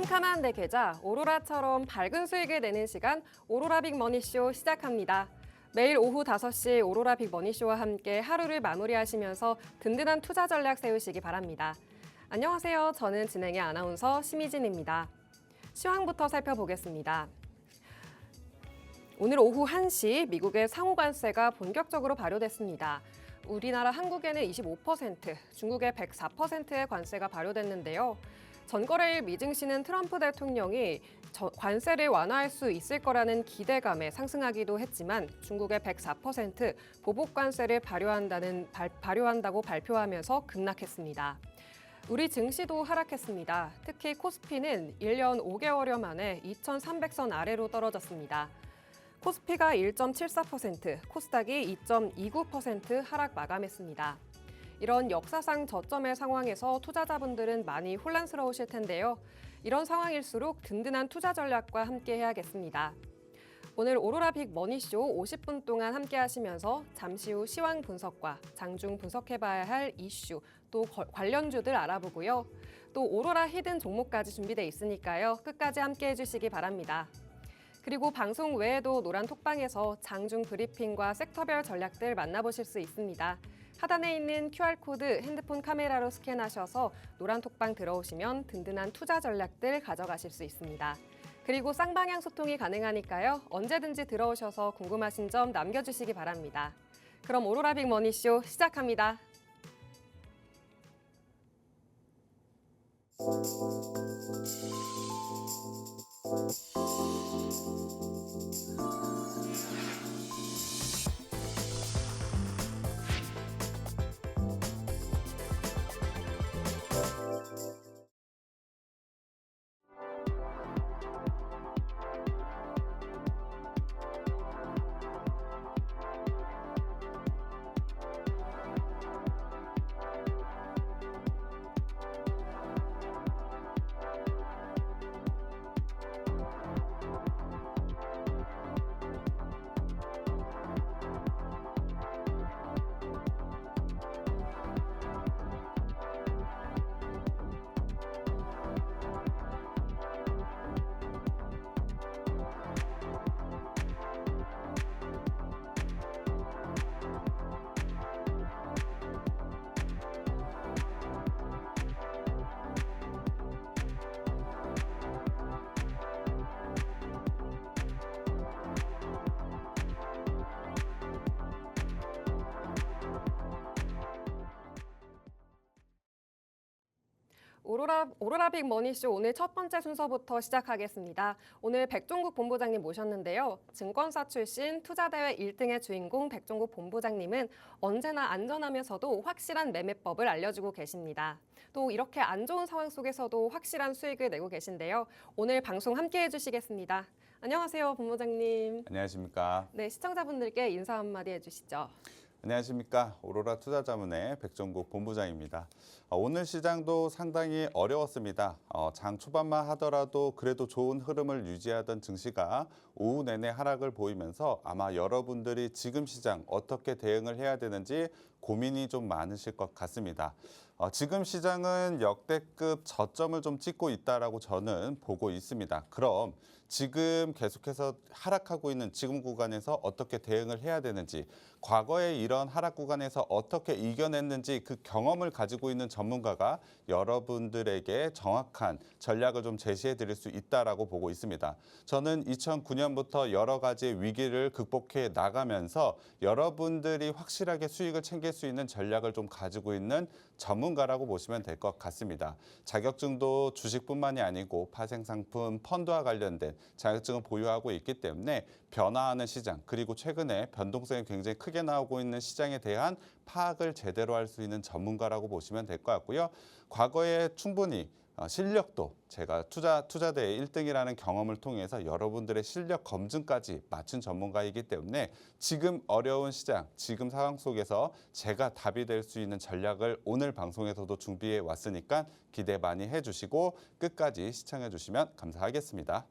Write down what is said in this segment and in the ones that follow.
캄캄한 내 계좌, 오로라처럼 밝은 수익을 내는 시간, 오로라 빅머니쇼 시작합니다. 매일 오후 5시 오로라 빅머니쇼와 함께 하루를 마무리하시면서 든든한 투자 전략 세우시기 바랍니다. 안녕하세요. 저는 진행의 아나운서 심희진입니다. 시황부터 살펴보겠습니다. 오늘 오후 1시 미국의 상호관세가 본격적으로 발효됐습니다. 우리나라 한국에는 25%, 중국에 104%의 관세가 발효됐는데요. 전거래일 미증시는 트럼프 대통령이 관세를 완화할 수 있을 거라는 기대감에 상승하기도 했지만 중국의 104% 보복 관세를 발효한다고 발표하면서 급락했습니다. 우리 증시도 하락했습니다. 특히 코스피는 1년 5개월여 만에 2,300선 아래로 떨어졌습니다. 코스피가 1.74%, 코스닥이 2.29% 하락 마감했습니다. 이런 역사상 저점의 상황에서 투자자분들은 많이 혼란스러우실 텐데요. 이런 상황일수록 든든한 투자 전략과 함께 해야겠습니다. 오늘 오로라 빅 머니쇼 50분 동안 함께 하시면서 잠시 후 시황 분석과 장중 분석해봐야 할 이슈, 또 관련주들 알아보고요. 또 오로라 히든 종목까지 준비돼 있으니까요. 끝까지 함께 해주시기 바랍니다. 그리고 방송 외에도 노란톡방에서 장중 브리핑과 섹터별 전략들 만나보실 수 있습니다. 하단에 있는 QR코드 핸드폰 카메라로 스캔하셔서 노란톡방 들어오시면 든든한 투자 전략들 가져가실 수 있습니다. 그리고 쌍방향 소통이 가능하니까요. 언제든지 들어오셔서 궁금하신 점 남겨주시기 바랍니다. 그럼 오로라 빅머니쇼 시작합니다. 오로라 빅 머니쇼 오늘 첫 번째 순서부터 시작하겠습니다. 오늘 백종국 본부장님 모셨는데요. 증권사 출신 투자대회 1등의 주인공 백종국 본부장님은 언제나 안전하면서도 확실한 매매법을 알려주고 계십니다. 또 이렇게 안 좋은 상황 속에서도 확실한 수익을 내고 계신데요. 오늘 방송 함께 해주시겠습니다. 안녕하세요, 본부장님. 안녕하십니까. 네, 시청자분들께 인사 한마디 해주시죠. 안녕하십니까. 오로라 투자자문의 백종국 본부장입니다. 오늘 시장도 상당히 어려웠습니다. 장 초반만 하더라도 그래도 좋은 흐름을 유지하던 증시가 오후 내내 하락을 보이면서 아마 여러분들이 지금 시장 어떻게 대응을 해야 되는지 고민이 좀 많으실 것 같습니다. 지금 시장은 역대급 저점을 좀 찍고 있다라고 저는 보고 있습니다. 그럼 지금 계속해서 하락하고 있는 지금 구간에서 어떻게 대응을 해야 되는지, 과거에 이런 하락 구간에서 어떻게 이겨냈는지 그 경험을 가지고 있는 전문가가 여러분들에게 정확한 전략을 좀 제시해 드릴 수 있다라고 보고 있습니다. 저는 2009년부터 여러 가지 위기를 극복해 나가면서 여러분들이 확실하게 수익을 챙길 수 있는 전략을 좀 가지고 있는 전문가라고 보시면 될 것 같습니다. 자격증도 주식뿐만이 아니고 파생상품, 펀드와 관련된 자격증을 보유하고 있기 때문에 변화하는 시장, 그리고 최근에 변동성이 굉장히 크게 나오고 있는 시장에 대한 파악을 제대로 할 수 있는 전문가라고 보시면 될 것 같고요. 과거에 충분히 실력도 제가 투자대회 1등이라는 경험을 통해서 여러분들의 실력 검증까지 마친 전문가이기 때문에 지금 어려운 시장, 지금 상황 속에서 제가 답이 될 수 있는 전략을 오늘 방송에서도 준비해 왔으니까 기대 많이 해주시고 끝까지 시청해 주시면 감사하겠습니다.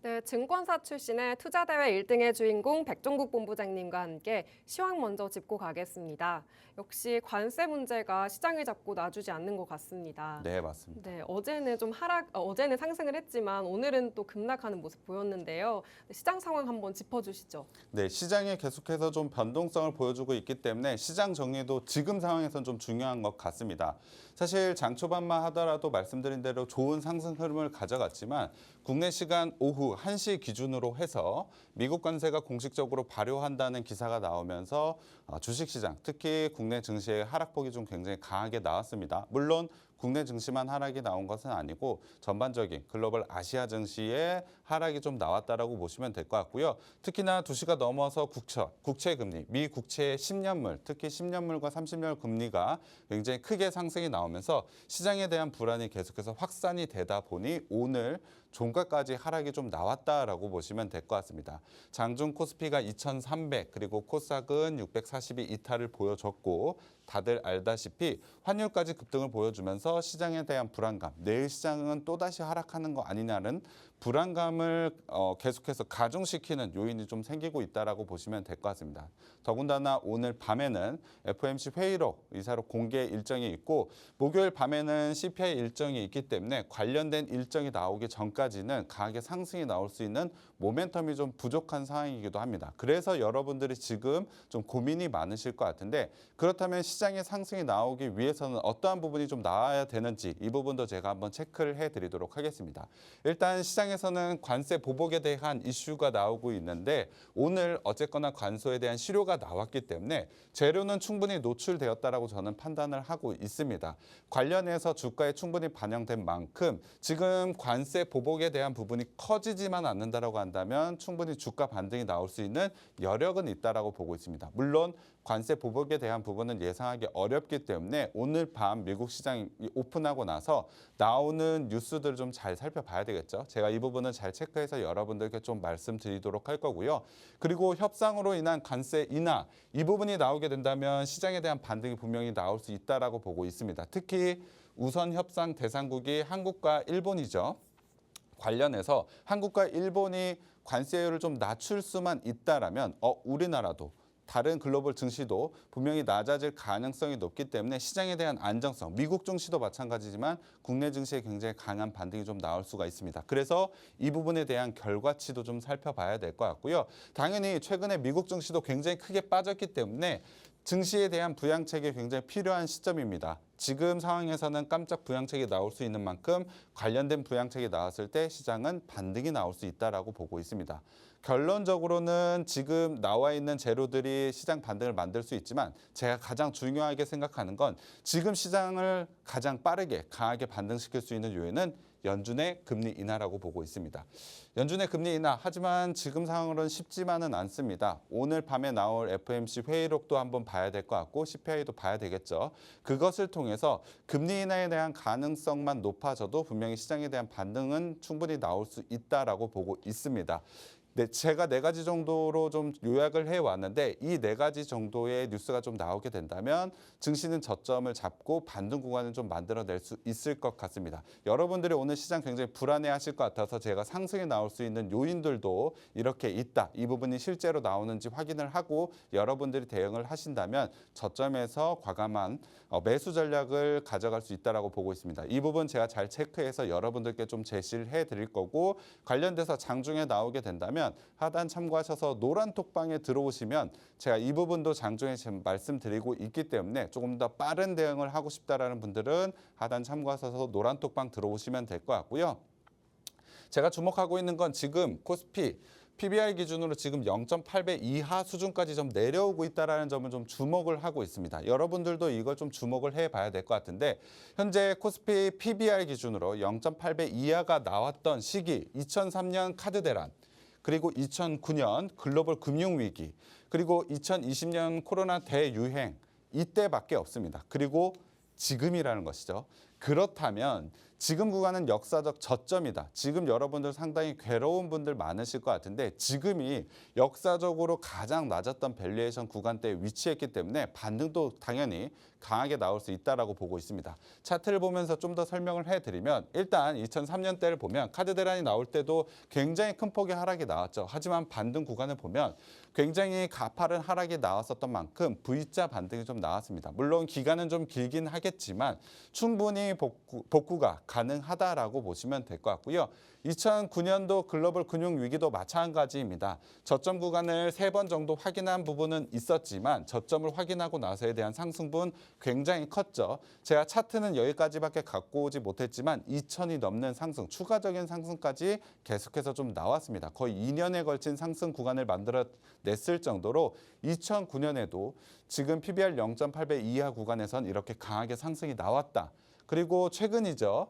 네, 증권사 출신의 투자대회 1등의 주인공 백종국 본부장님과 함께 시황 먼저 짚고 가겠습니다. 역시 관세 문제가 시장을 잡고 놔주지 않는 것 같습니다. 네, 맞습니다. 네, 어제는 상승을 했지만 오늘은 또 급락하는 모습 보였는데요. 시장 상황 한번 짚어주시죠. 네, 시장이 계속해서 좀 변동성을 보여주고 있기 때문에 시장 정리도 지금 상황에서는 좀 중요한 것 같습니다. 사실 장 초반만 하더라도 말씀드린 대로 좋은 상승 흐름을 가져갔지만 국내 시간 오후 1시 기준으로 해서 미국 관세가 공식적으로 발효한다는 기사가 나오면서 주식시장, 특히 국내 증시의 하락폭이 좀 굉장히 강하게 나왔습니다. 물론 국내 증시만 하락이 나온 것은 아니고 전반적인 글로벌 아시아 증시의 하락이 좀 나왔다라고 보시면 될 것 같고요. 특히나 2시가 넘어서 국채 금리, 미 국채의 10년물, 특히 10년물과 30년 금리가 굉장히 크게 상승이 나오면서 시장에 대한 불안이 계속해서 확산이 되다 보니 오늘 종가까지 하락이 좀 나왔다라고 보시면 될 것 같습니다. 장중 코스피가 2,300 그리고 코스닥은 642 이탈을 보여줬고 다들 알다시피 환율까지 급등을 보여주면서 시장에 대한 불안감, 내일 시장은 또다시 하락하는 거 아니냐는 불안감을 계속해서 가중시키는 요인이 좀 생기고 있다라고 보시면 될 것 같습니다. 더군다나 오늘 밤에는 FOMC 회의록, 이사록 공개 일정이 있고 목요일 밤에는 CPI 일정이 있기 때문에 관련된 일정이 나오기 전까지는 강하게 상승이 나올 수 있는 모멘텀이 좀 부족한 상황이기도 합니다. 그래서 여러분들이 지금 좀 고민이 많으실 것 같은데 그렇다면 시장의 상승이 나오기 위해서는 어떠한 부분이 좀 나와야 되는지 이 부분도 제가 한번 체크를 해드리도록 하겠습니다. 일단 시장에서는 관세 보복에 대한 이슈가 나오고 있는데 오늘 어쨌거나 관소에 대한 실효가 나왔기 때문에 재료는 충분히 노출되었다라고 저는 판단을 하고 있습니다. 관련해서 주가에 충분히 반영된 만큼 지금 관세 보복에 대한 부분이 커지지만 않는다라고 한다면 충분히 주가 반등이 나올 수 있는 여력은 있다라고 보고 있습니다. 물론 관세 보복에 대한 부분은 예상하기 어렵기 때문에 오늘 밤 미국 시장이 오픈하고 나서 나오는 뉴스들을 좀 잘 살펴봐야 되겠죠. 제가 이 부분은 잘 체크해서 여러분들께 좀 말씀드리도록 할 거고요. 그리고 협상으로 인한 관세 인하 이 부분이 나오게 된다면 시장에 대한 반등이 분명히 나올 수 있다라고 보고 있습니다. 특히 우선 협상 대상국이 한국과 일본이죠. 관련해서 한국과 일본이 관세율을 좀 낮출 수만 있다라면 우리나라도 다른 글로벌 증시도 분명히 낮아질 가능성이 높기 때문에 시장에 대한 안정성, 미국 증시도 마찬가지지만 국내 증시에 굉장히 강한 반등이 좀 나올 수가 있습니다. 그래서 이 부분에 대한 결과치도 좀 살펴봐야 될 것 같고요. 당연히 최근에 미국 증시도 굉장히 크게 빠졌기 때문에 증시에 대한 부양책이 굉장히 필요한 시점입니다. 지금 상황에서는 깜짝 부양책이 나올 수 있는 만큼 관련된 부양책이 나왔을 때 시장은 반등이 나올 수 있다라고 보고 있습니다. 결론적으로는 지금 나와 있는 재료들이 시장 반등을 만들 수 있지만 제가 가장 중요하게 생각하는 건 지금 시장을 가장 빠르게 강하게 반등시킬 수 있는 요인은 연준의 금리 인하라고 보고 있습니다. 연준의 금리 인하 하지만 지금 상황으로는 쉽지만은 않습니다. 오늘 밤에 나올 FOMC 회의록도 한번 봐야 될 것 같고 CPI도 봐야 되겠죠. 그것을 통해서 금리 인하에 대한 가능성만 높아져도 분명히 시장에 대한 반등은 충분히 나올 수 있다라고 보고 있습니다. 네, 제가 4가지 정도로 좀 요약을 해왔는데 이 4가지 정도의 뉴스가 좀 나오게 된다면 증시는 저점을 잡고 반등 구간을 좀 만들어낼 수 있을 것 같습니다. 여러분들이 오늘 시장 굉장히 불안해하실 것 같아서 제가 상승이 나올 수 있는 요인들도 이렇게 있다. 이 부분이 실제로 나오는지 확인을 하고 여러분들이 대응을 하신다면 저점에서 과감한 매수 전략을 가져갈 수 있다고 보고 있습니다. 이 부분 제가 잘 체크해서 여러분들께 좀 제시를 해드릴 거고 관련돼서 장중에 나오게 된다면 하단 참고하셔서 노란톡방에 들어오시면 제가 이 부분도 장중에 지금 말씀드리고 있기 때문에 조금 더 빠른 대응을 하고 싶다라는 분들은 하단 참고하셔서 노란톡방 들어오시면 될 것 같고요. 제가 주목하고 있는 건 지금 코스피 PBR 기준으로 지금 0.8배 이하 수준까지 좀 내려오고 있다는 점을 좀 주목을 하고 있습니다. 여러분들도 이걸 좀 주목을 해봐야 될 것 같은데 현재 코스피 PBR 기준으로 0.8배 이하가 나왔던 시기 2003년 카드 대란 그리고 2009년 글로벌 금융위기, 그리고 2020년 코로나 대유행 이때밖에 없습니다. 그리고 지금이라는 것이죠. 그렇다면 지금 구간은 역사적 저점이다. 지금 여러분들 상당히 괴로운 분들 많으실 것 같은데 지금이 역사적으로 가장 낮았던 밸류에이션 구간대에 위치했기 때문에 반등도 당연히 강하게 나올 수 있다라고 보고 있습니다. 차트를 보면서 좀 더 설명을 해드리면 일단 2003년대를 보면 카드 대란이 나올 때도 굉장히 큰 폭의 하락이 나왔죠. 하지만 반등 구간을 보면 굉장히 가파른 하락이 나왔었던 만큼 V자 반등이 좀 나왔습니다. 물론 기간은 좀 길긴 하겠지만 충분히 복구가 가능하다라고 보시면 될 것 같고요. 2009년도 글로벌 금융 위기도 마찬가지입니다. 저점 구간을 3번 정도 확인한 부분은 있었지만 저점을 확인하고 나서에 대한 상승분 굉장히 컸죠. 제가 차트는 여기까지밖에 갖고 오지 못했지만 2천이 넘는 상승, 추가적인 상승까지 계속해서 좀 나왔습니다. 거의 2년에 걸친 상승 구간을 만들어냈을 정도로 2009년에도 지금 PBR 0.8배 이하 구간에선 이렇게 강하게 상승이 나왔다. 그리고 최근이죠.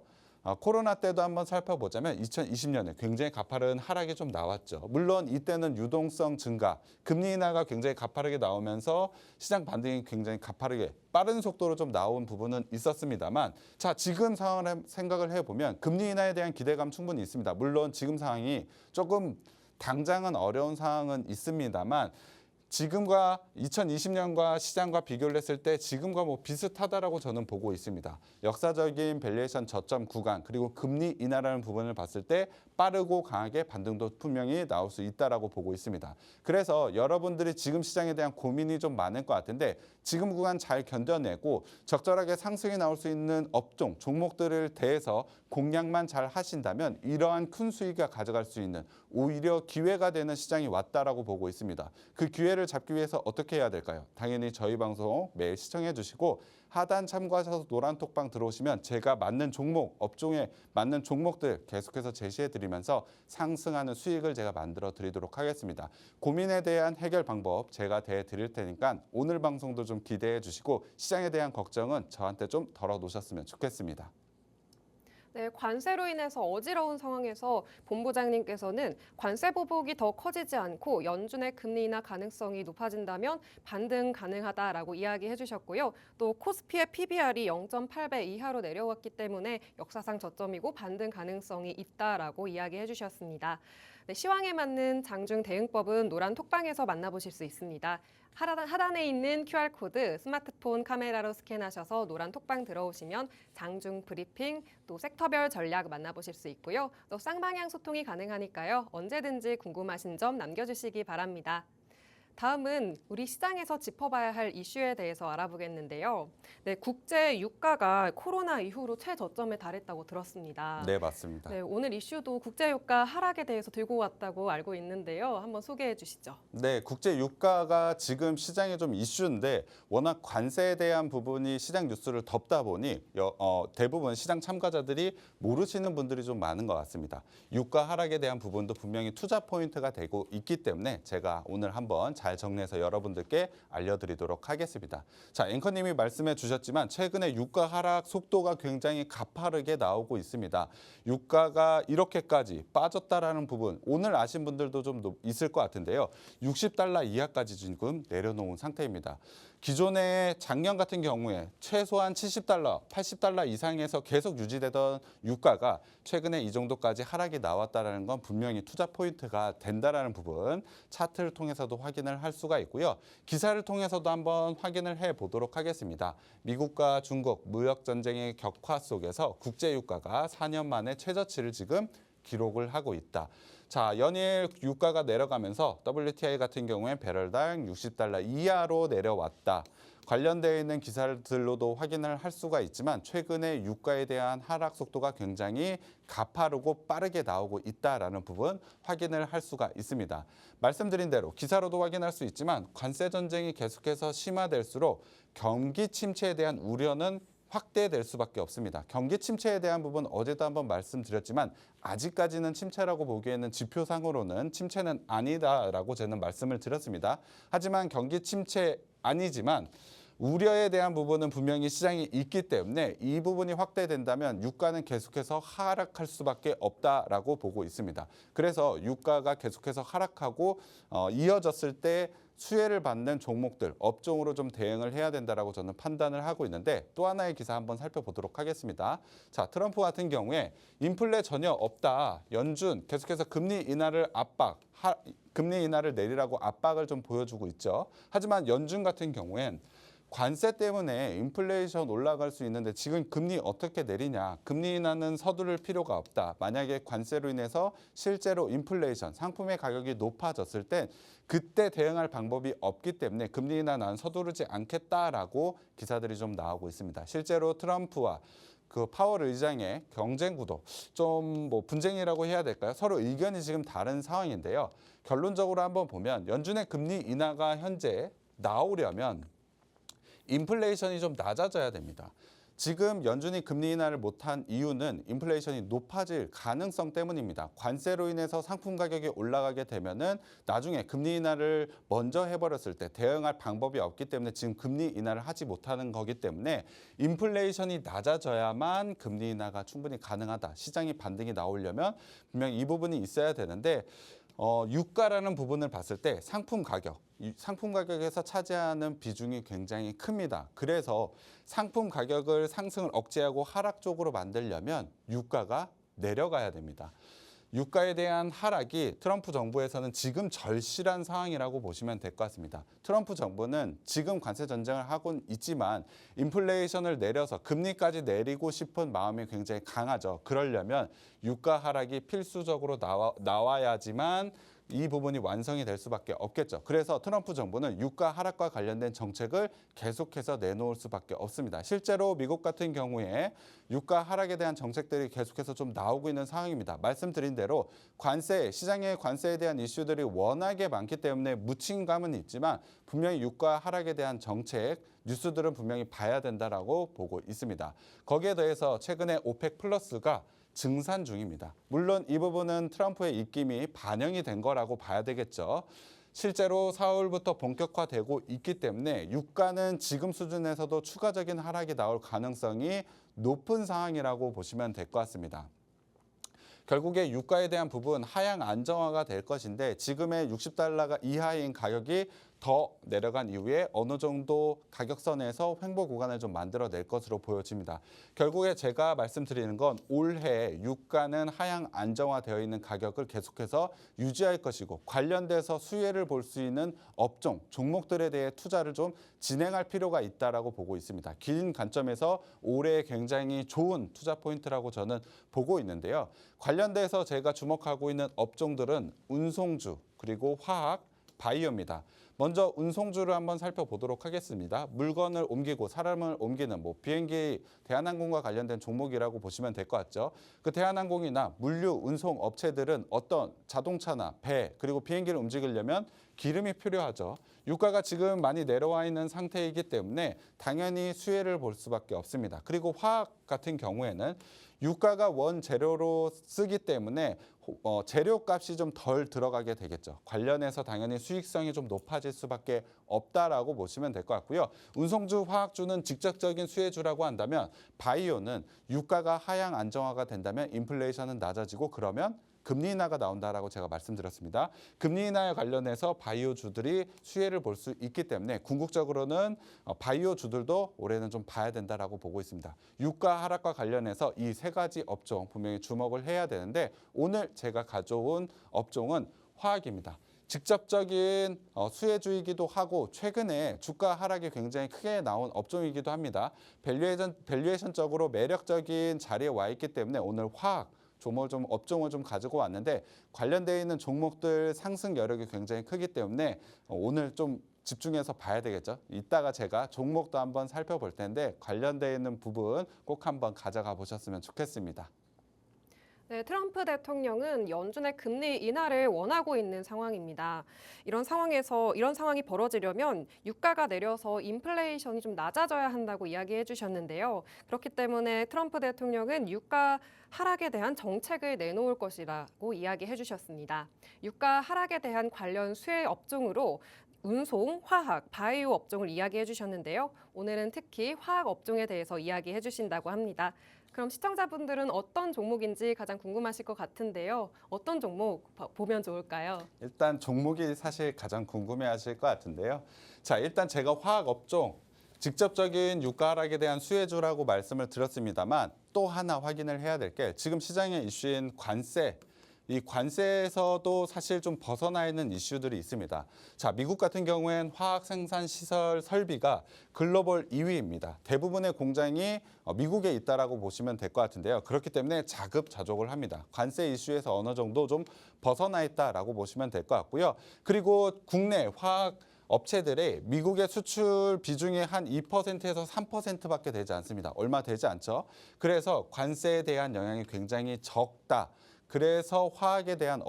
코로나 때도 한번 살펴보자면 2020년에 굉장히 가파른 하락이 좀 나왔죠. 물론 이때는 유동성 증가, 금리 인하가 굉장히 가파르게 나오면서 시장 반등이 굉장히 가파르게 빠른 속도로 좀 나온 부분은 있었습니다만 자, 지금 상황을 생각을 해보면 금리 인하에 대한 기대감 충분히 있습니다. 물론 지금 상황이 조금 당장은 어려운 상황은 있습니다만 지금과 2020년과 시장과 비교를 했을 때 지금과 뭐 비슷하다라고 저는 보고 있습니다. 역사적인 밸류에이션 저점 구간 그리고 금리 인하라는 부분을 봤을 때 빠르고 강하게 반등도 분명히 나올 수 있다라고 보고 있습니다. 그래서 여러분들이 지금 시장에 대한 고민이 좀 많을 것 같은데 지금 구간 잘 견뎌내고 적절하게 상승이 나올 수 있는 업종, 종목들을 대해서 공략만 잘 하신다면 이러한 큰 수익을 가져갈 수 있는 오히려 기회가 되는 시장이 왔다라고 보고 있습니다. 그 기회를 잡기 위해서 어떻게 해야 될까요? 당연히 저희 방송 매일 시청해 주시고 하단 참고하셔서 노란톡방 들어오시면 제가 맞는 종목, 업종에 맞는 종목들 계속해서 제시해 드리면서 상승하는 수익을 제가 만들어 드리도록 하겠습니다. 고민에 대한 해결 방법 제가 대해 드릴 테니까 오늘 방송도 좀 기대해 주시고 시장에 대한 걱정은 저한테 좀 덜어놓으셨으면 좋겠습니다. 네, 관세로 인해서 어지러운 상황에서 본부장님께서는 관세 보복이 더 커지지 않고 연준의 금리 인하 가능성이 높아진다면 반등 가능하다라고 이야기해 주셨고요. 또 코스피의 PBR이 0.8배 이하로 내려왔기 때문에 역사상 저점이고 반등 가능성이 있다라고 이야기해 주셨습니다. 네, 시황에 맞는 장중 대응법은 노란 톡방에서 만나보실 수 있습니다. 하단에 있는 QR코드 스마트폰 카메라로 스캔하셔서 노란 톡방 들어오시면 장중 브리핑 또 섹터별 전략 만나보실 수 있고요. 또 쌍방향 소통이 가능하니까요. 언제든지 궁금하신 점 남겨주시기 바랍니다. 다음은 우리 시장에서 짚어봐야 할 이슈에 대해서 알아보겠는데요. 네, 국제 유가가 코로나 이후로 최저점에 달했다고 들었습니다. 네, 맞습니다. 네, 오늘 이슈도 국제 유가 하락에 대해서 들고 왔다고 알고 있는데요. 한번 소개해 주시죠. 네, 국제 유가가 지금 시장에 좀 이슈인데 워낙 관세에 대한 부분이 시장 뉴스를 덮다 보니 대부분 시장 참가자들이 모르시는 분들이 좀 많은 것 같습니다. 유가 하락에 대한 부분도 분명히 투자 포인트가 되고 있기 때문에 제가 오늘 한번 잘 정리해서 여러분들께 알려드리도록 하겠습니다. 자, 앵커님이 말씀해 주셨지만 최근에 유가 하락 속도가 굉장히 가파르게 나오고 있습니다. 유가가 이렇게까지 빠졌다라는 부분 오늘 아신 분들도 좀 있을 것 같은데요. 60달러 이하까지 지금 내려놓은 상태입니다. 기존에 작년 같은 경우에 최소한 70달러, 80달러 이상에서 계속 유지되던 유가가 최근에 이 정도까지 하락이 나왔다는 건 분명히 투자 포인트가 된다는 부분 차트를 통해서도 확인을 할 수가 있고요. 기사를 통해서도 한번 확인을 해보도록 하겠습니다. 미국과 중국 무역 전쟁의 격화 속에서 국제 유가가 4년 만에 최저치를 지금 기록을 하고 있다. 자, 연일 유가가 내려가면서 WTI 같은 경우에 배럴당 60달러 이하로 내려왔다. 관련되어 있는 기사들로도 확인을 할 수가 있지만 최근에 유가에 대한 하락 속도가 굉장히 가파르고 빠르게 나오고 있다라는 부분 확인을 할 수가 있습니다. 말씀드린 대로 기사로도 확인할 수 있지만 관세 전쟁이 계속해서 심화될수록 경기 침체에 대한 우려는 확대될 수밖에 없습니다. 경기 침체에 대한 부분 어제도 한번 말씀드렸지만 아직까지는 침체라고 보기에는 지표상으로는 침체는 아니다라고 저는 말씀을 드렸습니다. 하지만 경기 침체 아니지만 우려에 대한 부분은 분명히 시장이 있기 때문에 이 부분이 확대된다면 유가는 계속해서 하락할 수밖에 없다라고 보고 있습니다. 그래서 유가가 계속해서 하락하고 이어졌을 때 수혜를 받는 종목들, 업종으로 좀 대응을 해야 된다라고 저는 판단을 하고 있는데 또 하나의 기사 한번 살펴보도록 하겠습니다. 자, 트럼프 같은 경우에 인플레 전혀 없다. 연준 계속해서 금리 인하를 금리 인하를 내리라고 압박을 좀 보여주고 있죠. 하지만 연준 같은 경우엔 관세 때문에 인플레이션 올라갈 수 있는데 지금 금리 어떻게 내리냐. 금리 인하는 서두를 필요가 없다. 만약에 관세로 인해서 실제로 인플레이션, 상품의 가격이 높아졌을 땐 그때 대응할 방법이 없기 때문에 금리 인하 난 서두르지 않겠다라고 기사들이 좀 나오고 있습니다. 실제로 트럼프와 그 파월 의장의 경쟁 구도, 좀 뭐 분쟁이라고 해야 될까요? 서로 의견이 지금 다른 상황인데요. 결론적으로 한번 보면 연준의 금리 인하가 현재 나오려면 인플레이션이 좀 낮아져야 됩니다. 지금 연준이 금리 인하를 못한 이유는 인플레이션이 높아질 가능성 때문입니다. 관세로 인해서 상품 가격이 올라가게 되면은 나중에 금리 인하를 먼저 해버렸을 때 대응할 방법이 없기 때문에 지금 금리 인하를 하지 못하는 거기 때문에 인플레이션이 낮아져야만 금리 인하가 충분히 가능하다. 시장이 반등이 나오려면 분명히 이 부분이 있어야 되는데 유가라는 부분을 봤을 때 상품 가격에서 차지하는 비중이 굉장히 큽니다. 그래서 상품 가격을 상승을 억제하고 하락 쪽으로 만들려면 유가가 내려가야 됩니다. 유가에 대한 하락이 트럼프 정부에서는 지금 절실한 상황이라고 보시면 될 것 같습니다. 트럼프 정부는 지금 관세 전쟁을 하고 있지만 인플레이션을 내려서 금리까지 내리고 싶은 마음이 굉장히 강하죠. 그러려면 유가 하락이 필수적으로 나와야지만 이 부분이 완성이 될 수밖에 없겠죠. 그래서 트럼프 정부는 유가 하락과 관련된 정책을 계속해서 내놓을 수밖에 없습니다. 실제로 미국 같은 경우에 유가 하락에 대한 정책들이 계속해서 좀 나오고 있는 상황입니다. 말씀드린 대로 시장의 관세에 대한 이슈들이 워낙에 많기 때문에 묻힌 감은 있지만 분명히 유가 하락에 대한 정책, 뉴스들은 분명히 봐야 된다라고 보고 있습니다. 거기에 더해서 최근에 오펙 플러스가 증산 중입니다. 물론 이 부분은 트럼프의 입김이 반영이 된 거라고 봐야 되겠죠. 실제로 4월부터 본격화되고 있기 때문에 유가는 지금 수준에서도 추가적인 하락이 나올 가능성이 높은 상황이라고 보시면 될 것 같습니다. 결국에 유가에 대한 부분 하향 안정화가 될 것인데 지금의 $60 이하인 가격이 더 내려간 이후에 어느 정도 가격선에서 횡보 구간을 좀 만들어낼 것으로 보여집니다. 결국에 제가 말씀드리는 건 올해 유가는 하향 안정화되어 있는 가격을 계속해서 유지할 것이고 관련돼서 수혜를 볼 수 있는 업종, 종목들에 대해 투자를 좀 진행할 필요가 있다라고 보고 있습니다. 긴 관점에서 올해 굉장히 좋은 투자 포인트라고 저는 보고 있는데요. 관련돼서 제가 주목하고 있는 업종들은 운송주, 그리고 화학, 바이오입니다. 먼저 운송주를 한번 살펴보도록 하겠습니다. 물건을 옮기고 사람을 옮기는 비행기 대한항공과 관련된 종목이라고 보시면 될 것 같죠. 그 대한항공이나 물류 운송 업체들은 어떤 자동차나 배 그리고 비행기를 움직이려면 기름이 필요하죠. 유가가 지금 많이 내려와 있는 상태이기 때문에 당연히 수혜를 볼 수밖에 없습니다. 그리고 화학 같은 경우에는 유가가 원재료로 쓰기 때문에 재료값이 좀 덜 들어가게 되겠죠. 관련해서 당연히 수익성이 좀 높아질 수밖에 없다라고 보시면 될 것 같고요. 운송주, 화학주는 직접적인 수혜주라고 한다면 바이오는 유가가 하향 안정화가 된다면 인플레이션은 낮아지고 그러면 금리 인하가 나온다라고 제가 말씀드렸습니다. 금리 인하에 관련해서 바이오주들이 수혜를 볼 수 있기 때문에 궁극적으로는 바이오주들도 올해는 좀 봐야 된다라고 보고 있습니다. 유가 하락과 관련해서 이 세 가지 업종 분명히 주목을 해야 되는데 오늘 제가 가져온 업종은 화학입니다. 직접적인 수혜주이기도 하고 최근에 주가 하락이 굉장히 크게 나온 업종이기도 합니다. 밸류에이션적으로 매력적인 자리에 와 있기 때문에 오늘 화학 업종을 좀 가지고 왔는데 관련되어 있는 종목들 상승 여력이 굉장히 크기 때문에 오늘 좀 집중해서 봐야 되겠죠. 이따가 제가 종목도 한번 살펴볼 텐데 관련되어 있는 부분 꼭 한번 가져가 보셨으면 좋겠습니다. 네, 트럼프 대통령은 연준의 금리 인하를 원하고 있는 상황입니다. 이런 상황이 벌어지려면 유가가 내려서 인플레이션이 좀 낮아져야 한다고 이야기해 주셨는데요. 그렇기 때문에 트럼프 대통령은 유가 하락에 대한 정책을 내놓을 것이라고 이야기해 주셨습니다. 유가 하락에 대한 관련 수혜 업종으로 운송, 화학, 바이오 업종을 이야기해 주셨는데요. 오늘은 특히 화학 업종에 대해서 이야기해 주신다고 합니다. 그럼 시청자분들은 어떤 종목인지 가장 궁금하실 것 같은데요. 어떤 종목 보면 좋을까요? 일단 종목이 사실 가장 궁금해하실 것 같은데요. 자, 일단 제가 화학 업종 직접적인 유가 하락에 대한 수혜주라고 말씀을 드렸습니다만 또 하나 확인을 해야 될 게 지금 시장의 이슈인 관세 이 관세에서도 사실 좀 벗어나 있는 이슈들이 있습니다. 자, 미국 같은 경우엔 화학 생산 시설 설비가 글로벌 2위입니다. 대부분의 공장이 미국에 있다라고 보시면 될 것 같은데요. 그렇기 때문에 자급자족을 합니다. 관세 이슈에서 어느 정도 좀 벗어나 있다라고 보시면 될 것 같고요. 그리고 국내 화학 업체들의 미국의 수출 비중이 한 2%에서 3%밖에 되지 않습니다. 얼마 되지 않죠. 그래서 관세에 대한 영향이 굉장히 적다. 그래서 화학에 대한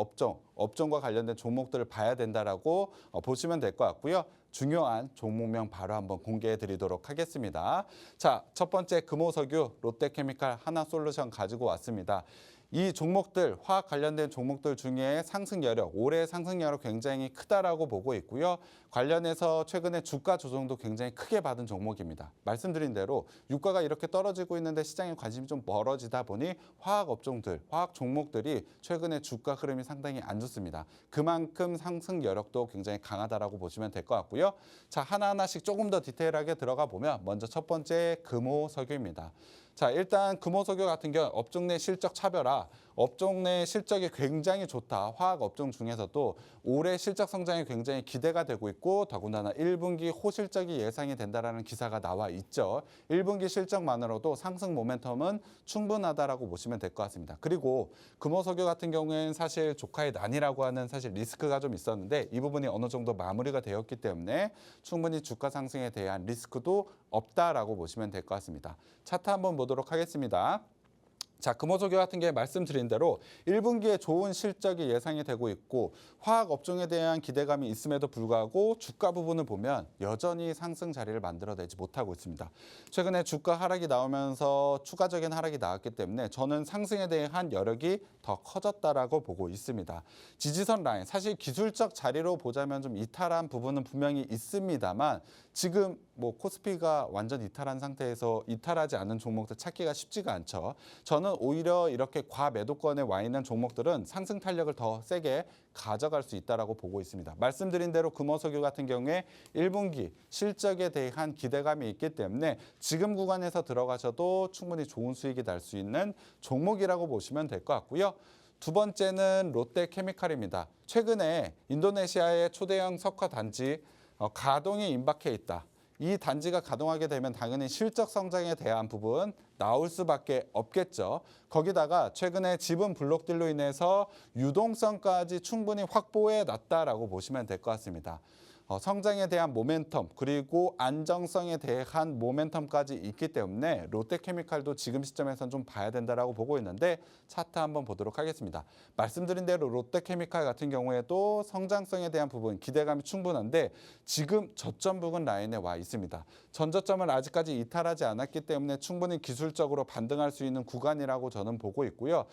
업종과 관련된 종목들을 봐야 된다라고 보시면 될 것 같고요. 중요한 종목명 바로 한번 공개해 드리도록 하겠습니다. 자, 첫 번째 금호석유, 롯데케미칼, 하나솔루션 가지고 왔습니다. 이 종목들, 화학 관련된 종목들 중에 상승 여력, 올해 상승 여력 굉장히 크다라고 보고 있고요. 관련해서 최근에 주가 조정도 굉장히 크게 받은 종목입니다. 말씀드린 대로 유가가 이렇게 떨어지고 있는데 시장에 관심이 좀 멀어지다 보니 화학 업종들, 화학 종목들이 최근에 주가 흐름이 상당히 안 좋습니다. 그만큼 상승 여력도 굉장히 강하다라고 보시면 될 것 같고요. 자, 하나하나씩 조금 더 디테일하게 들어가 보면 먼저 첫 번째 금호석유입니다. 자, 일단 금호석유 같은 경우 업종 내 실적 차별화, 업종 내 실적이 굉장히 좋다. 화학 업종 중에서도 올해 실적 성장이 굉장히 기대가 되고 있고 더군다나 1분기 호실적이 예상이 된다라는 기사가 나와 있죠. 1분기 실적만으로도 상승 모멘텀은 충분하다라고 보시면 될 것 같습니다. 그리고 금호석유 같은 경우에는 사실 조카의 난이라고 하는 사실 리스크가 좀 있었는데 이 부분이 어느 정도 마무리가 되었기 때문에 충분히 주가 상승에 대한 리스크도 없다라고 보시면 될 것 같습니다. 차트 한번 보도록 하겠습니다. 자, 금호석유 같은 게 말씀드린 대로 1분기에 좋은 실적이 예상이 되고 있고 화학 업종에 대한 기대감이 있음에도 불구하고 주가 부분을 보면 여전히 상승 자리를 만들어내지 못하고 있습니다. 최근에 주가 하락이 나오면서 추가적인 하락이 나왔기 때문에 저는 상승에 대한 여력이 더 커졌다라고 보고 있습니다. 지지선 라인, 사실 기술적 자리로 보자면 좀 이탈한 부분은 분명히 있습니다만 지금 뭐 코스피가 완전 이탈한 상태에서 이탈하지 않은 종목들 찾기가 쉽지가 않죠. 저는 오히려 이렇게 과매도권에 와 있는 종목들은 상승 탄력을 더 세게 가져갈 수 있다라고 보고 있습니다. 말씀드린 대로 금호석유 같은 경우에 1분기 실적에 대한 기대감이 있기 때문에 지금 구간에서 들어가셔도 충분히 좋은 수익이 날 수 있는 종목이라고 보시면 될 것 같고요. 두 번째는 롯데케미칼입니다. 최근에 인도네시아의 초대형 석화 단지 가동이 임박해 있다. 이 단지가 가동하게 되면 당연히 실적 성장에 대한 부분 나올 수밖에 없겠죠. 거기다가 최근에 지분 블록딜로 인해서 유동성까지 충분히 확보해 놨다라고 보시면 될 것 같습니다. 성장에 대한 모멘텀 그리고 안정성에 대한 모멘텀까지 있기 때문에 롯데케미칼도 지금 시점에서는 좀 봐야 된다라고 보고 있는데 차트 한번 보도록 하겠습니다. 말씀드린 대로 롯데케미칼 같은 경우에도 성장성에 대한 부분 기대감이 충분한데 지금 저점 부근 라인에 와 있습니다. 전저점을 아직까지 이탈하지 않았기 때문에 충분히 기술적으로 반등할 수 있는 구간이라고 저는 보고 있고요.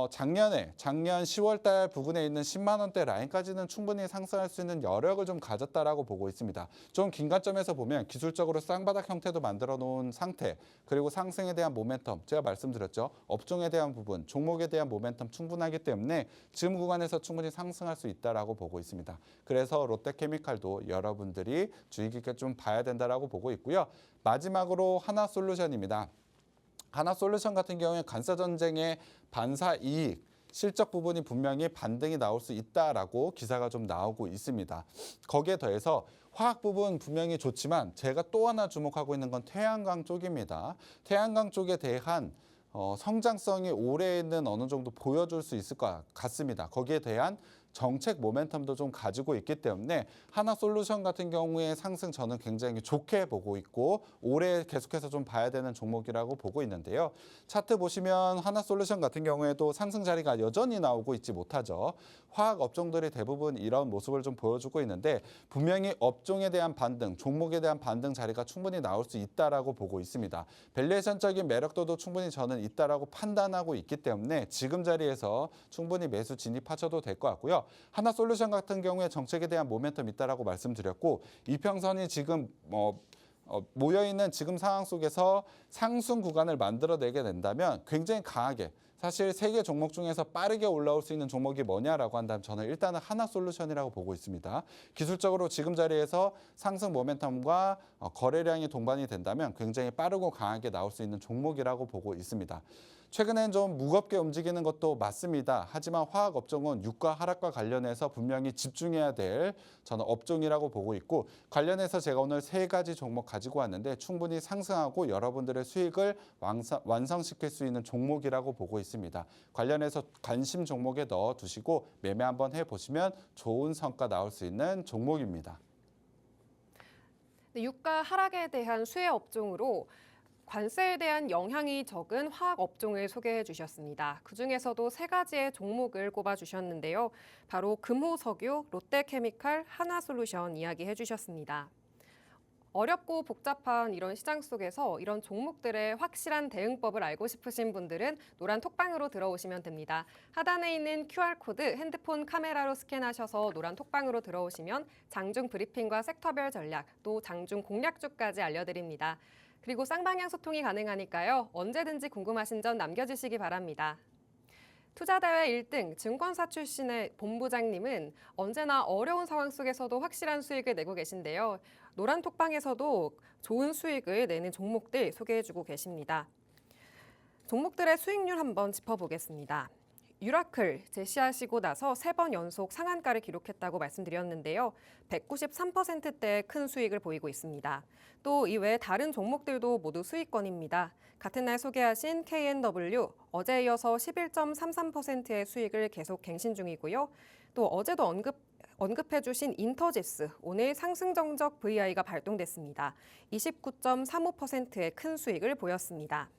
작년 10월 달 부근에 있는 10만 원대 라인까지는 충분히 상승할 수 있는 여력을 좀 가졌다라고 보고 있습니다. 좀 긴 관점에서 보면 기술적으로 쌍바닥 형태도 만들어 놓은 상태 그리고 상승에 대한 모멘텀 제가 말씀드렸죠. 업종에 대한 부분, 종목에 대한 모멘텀 충분하기 때문에 지금 구간에서 충분히 상승할 수 있다라고 보고 있습니다. 그래서 롯데케미칼도 여러분들이 주의 깊게 좀 봐야 된다라고 보고 있고요. 마지막으로 하나솔루션입니다. 하나솔루션 같은 경우에 관세전쟁의 반사이익 실적 부분이 분명히 반등이 나올 수 있다라고 기사가 좀 나오고 있습니다. 거기에 더해서 화학 부분 분명히 좋지만 제가 또 하나 주목하고 있는 건 태양광 쪽입니다. 태양광 쪽에 대한 성장성이 올해에는 어느 정도 보여줄 수 있을 것 같습니다. 거기에 대한 정책 모멘텀도 좀 가지고 있기 때문에 하나솔루션 같은 경우에 상승 저는 굉장히 좋게 보고 있고 올해 계속해서 좀 봐야 되는 종목이라고 보고 있는데요. 차트 보시면 하나솔루션 같은 경우에도 상승 자리가 여전히 나오고 있지 못하죠. 화학 업종들이 대부분 이런 모습을 좀 보여주고 있는데 분명히 업종에 대한 반등, 종목에 대한 반등 자리가 충분히 나올 수 있다라고 보고 있습니다. 밸류에이션적인 매력도도 충분히 저는 있다라고 판단하고 있기 때문에 지금 자리에서 충분히 매수 진입하셔도 될 것 같고요. 하나솔루션 같은 경우에 정책에 대한 모멘텀 있다라고 말씀드렸고 이평선이 지금 모여있는 지금 상황 속에서 상승 구간을 만들어내게 된다면 굉장히 강하게 사실 세 개 종목 중에서 빠르게 올라올 수 있는 종목이 뭐냐라고 한다면 저는 일단은 하나솔루션이라고 보고 있습니다. 기술적으로 지금 자리에서 상승 모멘텀과 거래량이 동반이 된다면 굉장히 빠르고 강하게 나올 수 있는 종목이라고 보고 있습니다. 최근엔 좀 무겁게 움직이는 것도 맞습니다. 하지만 화학 업종은 유가 하락과 관련해서 분명히 집중해야 될 저는 업종이라고 보고 있고, 관련해서 제가 오늘 세 가지 종목 가지고 왔는데 충분히 상승하고 여러분들의 수익을 완성시킬 수 있는 종목이라고 보고 있습니다. 관련해서 관심 종목에 넣어 두시고 매매 한번 해보시면 좋은 성과 나올 수 있는 종목입니다. 네, 유가 하락에 대한 수혜 업종으로 관세에 대한 영향이 적은 화학 업종을 소개해 주셨습니다. 그중에서도 세 가지의 종목을 꼽아 주셨는데요. 바로 금호석유, 롯데케미칼, 하나솔루션 이야기해 주셨습니다. 어렵고 복잡한 이런 시장 속에서 이런 종목들의 확실한 대응법을 알고 싶으신 분들은 노란 톡방으로 들어오시면 됩니다. 하단에 있는 QR코드 핸드폰 카메라로 스캔하셔서 노란 톡방으로 들어오시면 장중 브리핑과 섹터별 전략, 또 장중 공략주까지 알려드립니다. 그리고 쌍방향 소통이 가능하니까요. 언제든지 궁금하신 점 남겨주시기 바랍니다. 투자대회 1등 증권사 출신의 본부장님은 언제나 어려운 상황 속에서도 확실한 수익을 내고 계신데요. 노란 톡방에서도 좋은 수익을 내는 종목들 소개해주고 계십니다. 종목들의 수익률 한번 짚어보겠습니다. 유라클 제시하시고 나서 3번 연속 상한가를 기록했다고 말씀드렸는데요. 193%대의 큰 수익을 보이고 있습니다. 또 이외에 다른 종목들도 모두 수익권입니다. 같은 날 소개하신 K&W 어제에 이어서 11.33%의 수익을 계속 갱신 중이고요. 또 어제도 언급해 주신 인터지스 오늘 상승 정적 VI가 발동됐습니다. 29.35%의 큰 수익을 보였습니다.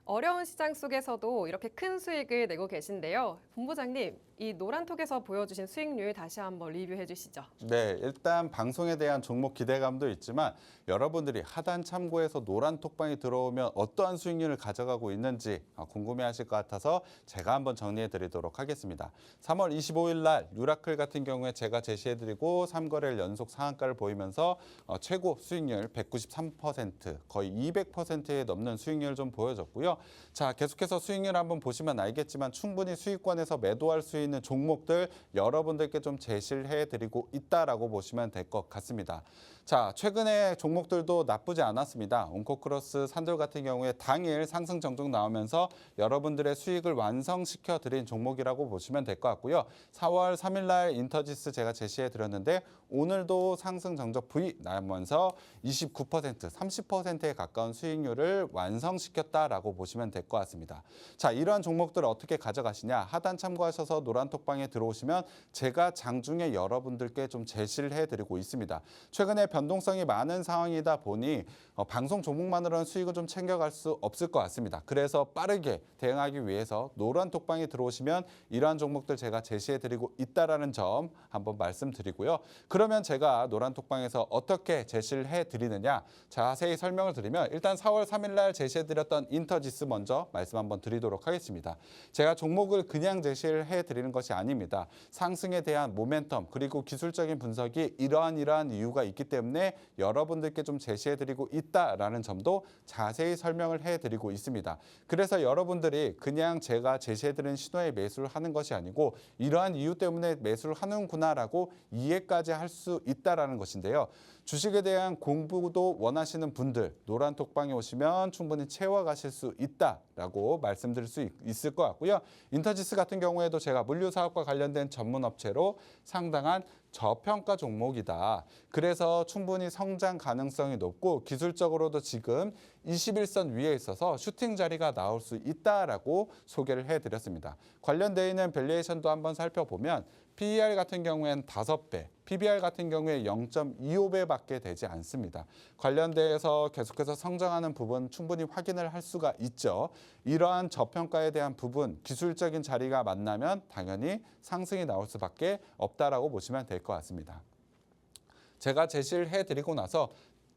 어려운 시장 속에서도 이렇게 큰 수익을 내고 계신데요. 본부장님, 이 노란톡에서 보여주신 수익률 다시 한번 리뷰해 주시죠. 네, 일단 방송에 대한 종목 기대감도 있지만 여러분들이 하단 참고해서 노란 톡방에 들어오면 어떠한 수익률을 가져가고 있는지 궁금해하실 것 같아서 제가 한번 정리해 드리도록 하겠습니다. 3월 25일 날 유라클 같은 경우에 제가 제시해 드리고 3거래일 연속 상한가를 보이면서 최고 수익률 193%, 거의 200%에 넘는 수익률을 좀 보여줬고요. 자, 계속해서 수익률 한번 보시면 알겠지만 충분히 수익권에서 매도할 수 있는 종목들 여러분들께 좀 제시를 해드리고 있다라고 보시면 될 것 같습니다. 자, 최근에 종목들도 나쁘지 않았습니다. 온코크로스, 산돌 같은 경우에 당일 상승 정적 나오면서 여러분들의 수익을 완성시켜 드린 종목이라고 보시면 될 것 같고요. 4월 3일 날 인터지스 제가 제시해 드렸는데 오늘도 상승 정적 V 나오면서 29%, 30%에 가까운 수익률을 완성시켰다라고 보시면 될 것 같습니다. 자, 이러한 종목들을 어떻게 가져가시냐? 하단 참고하셔서 노란 톡방에 들어오시면 제가 장중에 여러분들께 좀 제시를 해드리고 있습니다. 최근에 변동성이 많은 상황이다 보니 방송 종목만으로는 수익을 좀 챙겨갈 수 없을 것 같습니다. 그래서 빠르게 대응하기 위해서 노란 톡방에 들어오시면 이러한 종목들 제가 제시해드리고 있다라는 점 한번 말씀드리고요. 그러면 제가 노란 톡방에서 어떻게 제시를 해드리느냐 자세히 설명을 드리면 일단 4월 3일 날 제시해드렸던 인터지스 먼저 말씀 한번 드리도록 하겠습니다. 제가 종목을 그냥 제시를 해드리는 것이 아닙니다. 상승에 대한 모멘텀 그리고 기술적인 분석이 이러한 이유가 있기 때문에 여러분들께 좀 제시해드리고 있다라는 점도 자세히 설명을 해드리고 있습니다. 그래서 여러분들이 그냥 제가 제시해드린 신호에 매수를 하는 것이 아니고 이러한 이유 때문에 매수를 하는구나라고 이해까지 할 수 있다라는 것인데요. 주식에 대한 공부도 원하시는 분들 노란 톡방에 오시면 충분히 채워가실 수 있다라고 말씀드릴 수 있을 것 같고요. 인터지스 같은 경우에도 제가 물류사업과 관련된 전문 업체로 상당한 저평가 종목이다. 그래서 충분히 성장 가능성이 높고 기술적으로도 지금 21선 위에 있어서 슈팅 자리가 나올 수 있다라고 소개를 해드렸습니다. 관련되어 있는 밸류에이션도 한번 살펴보면 PER 같은 경우에는 5배, PBR 같은 경우에 0.25배밖에 되지 않습니다. 관련돼서 계속해서 성장하는 부분 충분히 확인을 할 수가 있죠. 이러한 저평가에 대한 부분, 기술적인 자리가 만나면 당연히 상승이 나올 수밖에 없다라고 보시면 될 것 같습니다. 제가 제시를 해드리고 나서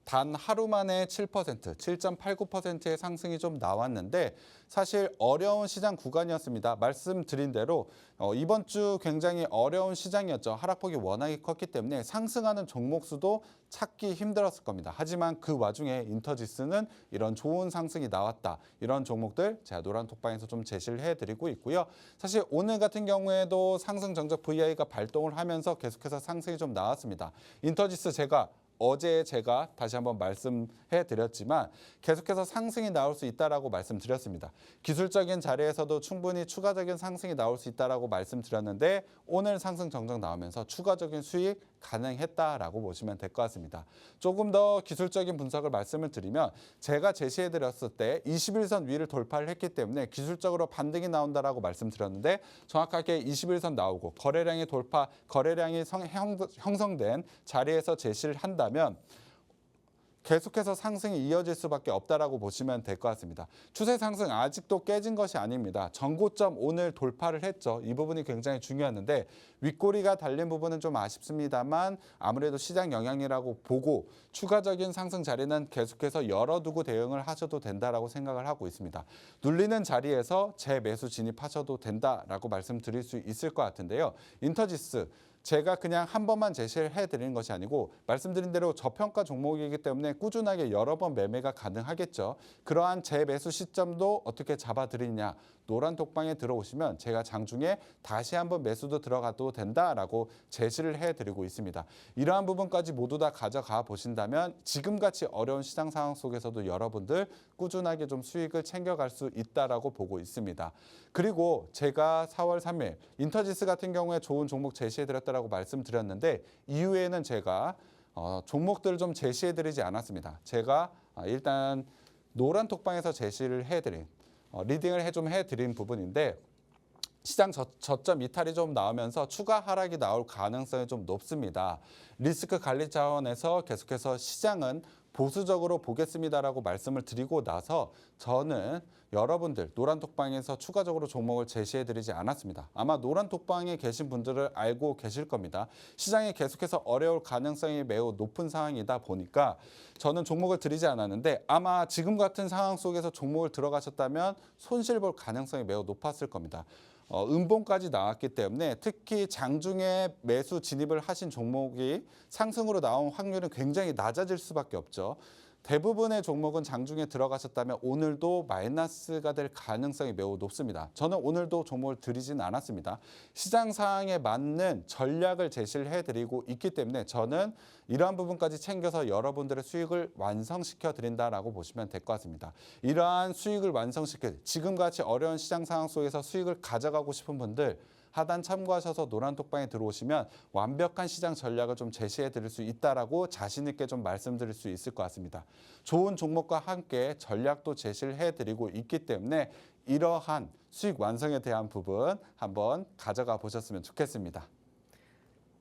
단 하루 만에 7%, 7.89%의 상승이 좀 나왔는데 사실 어려운 시장 구간이었습니다. 말씀드린 대로 이번 주 굉장히 어려운 시장이었죠. 하락폭이 워낙에 컸기 때문에 상승하는 종목 수도 찾기 힘들었을 겁니다. 하지만 그 와중에 인터지스는 이런 좋은 상승이 나왔다. 이런 종목들 제가 노란 톡방에서 좀 제시를 해드리고 있고요. 사실 오늘 같은 경우에도 상승 정적 VI가 발동을 하면서 계속해서 상승이 좀 나왔습니다. 인터지스 제가 어제 제가 다시 한번 말씀해 드렸지만 계속해서 상승이 나올 수 있다라고 말씀드렸습니다. 기술적인 자리에서도 충분히 추가적인 상승이 나올 수 있다라고 말씀드렸는데 오늘 상승 정정 나오면서 추가적인 수익 가능했다라고 보시면 될 것 같습니다. 조금 더 기술적인 분석을 말씀을 드리면 제가 제시해 드렸을 때 21선 위를 돌파를 했기 때문에 기술적으로 반등이 나온다라고 말씀드렸는데 정확하게 21선 나오고 거래량이 형성된 자리에서 제시를 한다면 계속해서 상승이 이어질 수밖에 없다라고 보시면 될 것 같습니다. 추세 상승 아직도 깨진 것이 아닙니다. 전고점 오늘 돌파를 했죠. 이 부분이 굉장히 중요했는데 윗꼬리가 달린 부분은 좀 아쉽습니다만 아무래도 시장 영향이라고 보고 추가적인 상승 자리는 계속해서 열어두고 대응을 하셔도 된다라고 생각을 하고 있습니다. 눌리는 자리에서 재매수 진입하셔도 된다라고 말씀드릴 수 있을 것 같은데요. 인터지스 제가 그냥 한 번만 제시를 해드리는 것이 아니고 말씀드린 대로 저평가 종목이기 때문에 꾸준하게 여러 번 매매가 가능하겠죠. 그러한 재매수 시점도 어떻게 잡아드리냐. 노란 톡방에 들어오시면 제가 장중에 다시 한번 매수도 들어가도 된다라고 제시를 해드리고 있습니다. 이러한 부분까지 모두 다 가져가 보신다면 지금같이 어려운 시장 상황 속에서도 여러분들 꾸준하게 좀 수익을 챙겨갈 수 있다라고 보고 있습니다. 그리고 제가 4월 3일 인터지스 같은 경우에 좋은 종목 제시해드렸다라고 말씀드렸는데 이후에는 제가 종목들을 좀 제시해드리지 않았습니다. 제가 일단 노란 톡방에서 제시를 해드린 리딩을 좀 해드린 부분인데 시장 저점 이탈이 좀 나오면서 추가 하락이 나올 가능성이 좀 높습니다. 리스크 관리 차원에서 계속해서 시장은 보수적으로 보겠습니다라고 말씀을 드리고 나서 저는 여러분들 노란 톡방에서 추가적으로 종목을 제시해드리지 않았습니다. 아마 노란 톡방에 계신 분들을 알고 계실 겁니다. 시장이 계속해서 어려울 가능성이 매우 높은 상황이다 보니까 저는 종목을 드리지 않았는데 아마 지금 같은 상황 속에서 종목을 들어가셨다면 손실 볼 가능성이 매우 높았을 겁니다. 음봉까지 나왔기 때문에 특히 장중에 매수 진입을 하신 종목이 상승으로 나온 확률은 굉장히 낮아질 수밖에 없죠. 대부분의 종목은 장중에 들어가셨다면 오늘도 마이너스가 될 가능성이 매우 높습니다. 저는 오늘도 종목을 드리진 않았습니다. 시장 상황에 맞는 전략을 제시를 해드리고 있기 때문에 저는 이러한 부분까지 챙겨서 여러분들의 수익을 완성시켜 드린다라고 보시면 될 것 같습니다. 이러한 수익을 지금같이 어려운 시장 상황 속에서 수익을 가져가고 싶은 분들 하단 참고하셔서 노란 톡방에 들어오시면 완벽한 시장 전략을 좀 제시해 드릴 수 있다라고 자신 있게 좀 말씀드릴 수 있을 것 같습니다. 좋은 종목과 함께 전략도 제시를 해드리고 있기 때문에 이러한 수익 완성에 대한 부분 한번 가져가 보셨으면 좋겠습니다.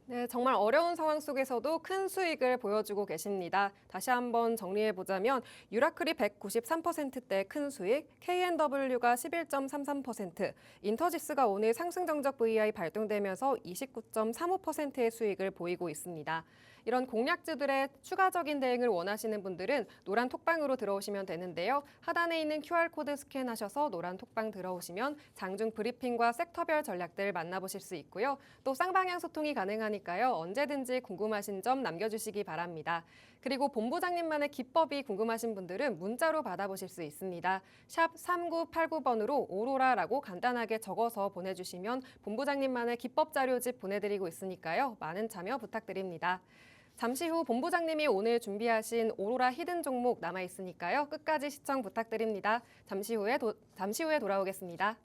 네, 정말 어려운 상황 속에서도 큰 수익을 보여주고 계십니다. 다시 한번 정리해보자면 유라클이 193%대 큰 수익, K&W가 11.33%, 인터지스가 오늘 상승정적 VI 발동되면서 29.35%의 수익을 보이고 있습니다. 이런 공략주들의 추가적인 대응을 원하시는 분들은 노란 톡방으로 들어오시면 되는데요. 하단에 있는 QR코드 스캔하셔서 노란 톡방 들어오시면 장중 브리핑과 섹터별 전략들 만나보실 수 있고요. 또 쌍방향 소통이 가능하니까요. 언제든지 궁금하신 점 남겨주시기 바랍니다. 그리고 본부장님만의 기법이 궁금하신 분들은 문자로 받아보실 수 있습니다. 샵 3989번으로 오로라라고 간단하게 적어서 보내주시면 본부장님만의 기법 자료집 보내드리고 있으니까요. 많은 참여 부탁드립니다. 잠시 후 본부장님이 오늘 준비하신 오로라 히든 종목 남아있으니까요. 끝까지 시청 부탁드립니다. 잠시 후에 돌아오겠습니다.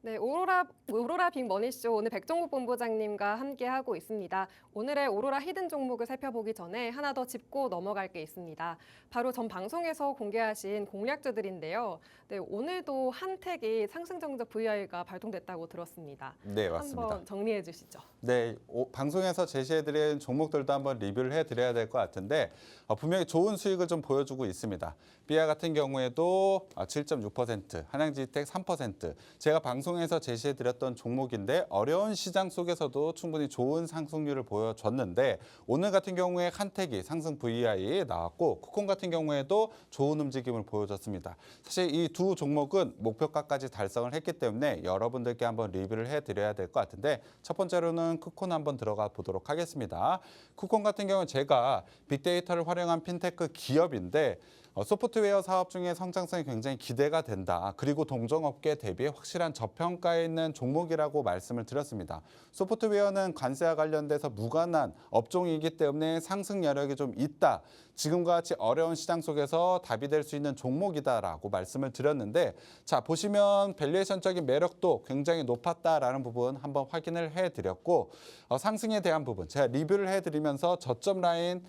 네, 오로라 빅머니쇼 오늘 백종국 본부장님과 함께하고 있습니다. 오늘의 오로라 히든 종목을 살펴보기 전에 하나 더 짚고 넘어갈 게 있습니다. 바로 전 방송에서 공개하신 공략주들인데요. 네, 오늘도 한택이 상승 정적 VI가 발동됐다고 들었습니다. 네, 맞습니다. 한번 정리해 주시죠. 네, 방송에서 제시해드린 종목들도 한번 리뷰를 해드려야 될 것 같은데 분명히 좋은 수익을 좀 보여주고 있습니다. 삐아 같은 경우에도 7.6%, 한양지텍 3%. 제가 방송에서 제시해드렸던 종목인데 어려운 시장 속에서도 충분히 좋은 상승률을 보여줬는데 오늘 같은 경우에 한택이 상승 VI 나왔고 쿠콘 같은 경우에도 좋은 움직임을 보여줬습니다. 사실 이 두 종목은 목표가까지 달성을 했기 때문에 여러분들께 한번 리뷰를 해드려야 될 것 같은데 첫 번째로는 쿠콘 한번 들어가 보도록 하겠습니다. 쿠콘 같은 경우는 제가 빅데이터를 활용한 핀테크 기업인데 소프트웨어 사업 중에 성장성이 굉장히 기대가 된다. 그리고 동종업계 대비 확실한 저평가에 있는 종목이라고 말씀을 드렸습니다. 소프트웨어는 관세와 관련돼서 무관한 업종이기 때문에 상승 여력이 좀 있다. 지금과 같이 어려운 시장 속에서 답이 될 수 있는 종목이다라고 말씀을 드렸는데 자 보시면 밸류에이션적인 매력도 굉장히 높았다라는 부분 한번 확인을 해드렸고 상승에 대한 부분 제가 리뷰를 해드리면서 저점 라인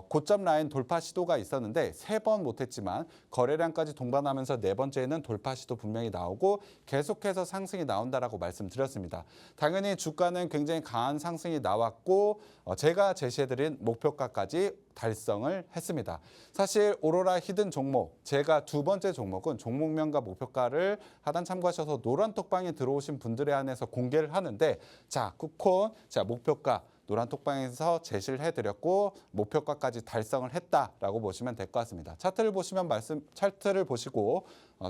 고점 라인 돌파 시도가 있었는데 3번 못했지만 거래량까지 동반하면서 4번째에는 돌파 시도 분명히 나오고 계속해서 상승이 나온다라고 말씀드렸습니다. 당연히 주가는 굉장히 강한 상승이 나왔고 제가 제시해드린 목표가까지 달성을 했습니다. 사실 오로라 히든 종목, 제가 두 번째 종목은 종목명과 목표가를 하단 참고하셔서 노란톡방에 들어오신 분들에 한해서 공개를 하는데 자, 쿠콘, 자 목표가 노란톡방에서 제시를 해드렸고 목표가까지 달성을 했다라고 보시면 될 것 같습니다. 차트를 보시고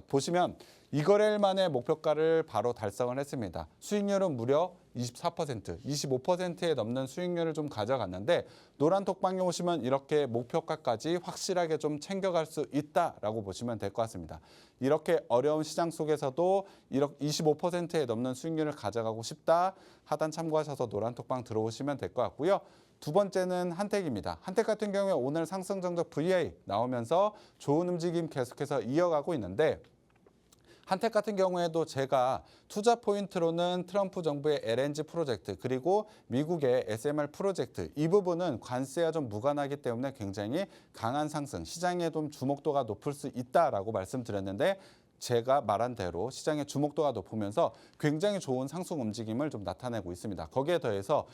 보시면 2거래일 만에 목표가를 바로 달성을 했습니다. 수익률은 무려 24%, 25%에 넘는 수익률을 좀 가져갔는데 노란톡방에 오시면 이렇게 목표가까지 확실하게 좀 챙겨갈 수 있다라고 보시면 될 것 같습니다. 이렇게 어려운 시장 속에서도 25%에 넘는 수익률을 가져가고 싶다. 하단 참고하셔서 노란톡방 들어오시면 될 것 같고요. 두 번째는 한택입니다. 한택 같은 경우에 오늘 상승 정적 VI 나오면서 좋은 움직임 계속해서 이어가고 있는데 한택 같은 경우에도 제가 투자 포인트로는 트럼프 정부의 LNG 프로젝트 그리고 미국의 SMR 프로젝트 이 부분은 관세와 좀 무관하기 때문에 굉장히 강한 상승, 시장에 좀 주목도가 높을 수 있다라고 말씀드렸는데 제가 말한 대로 시장의 주목도가 높으면서 굉장히 좋은 상승 움직임을 좀 나타내고 있습니다. 거기에 더해서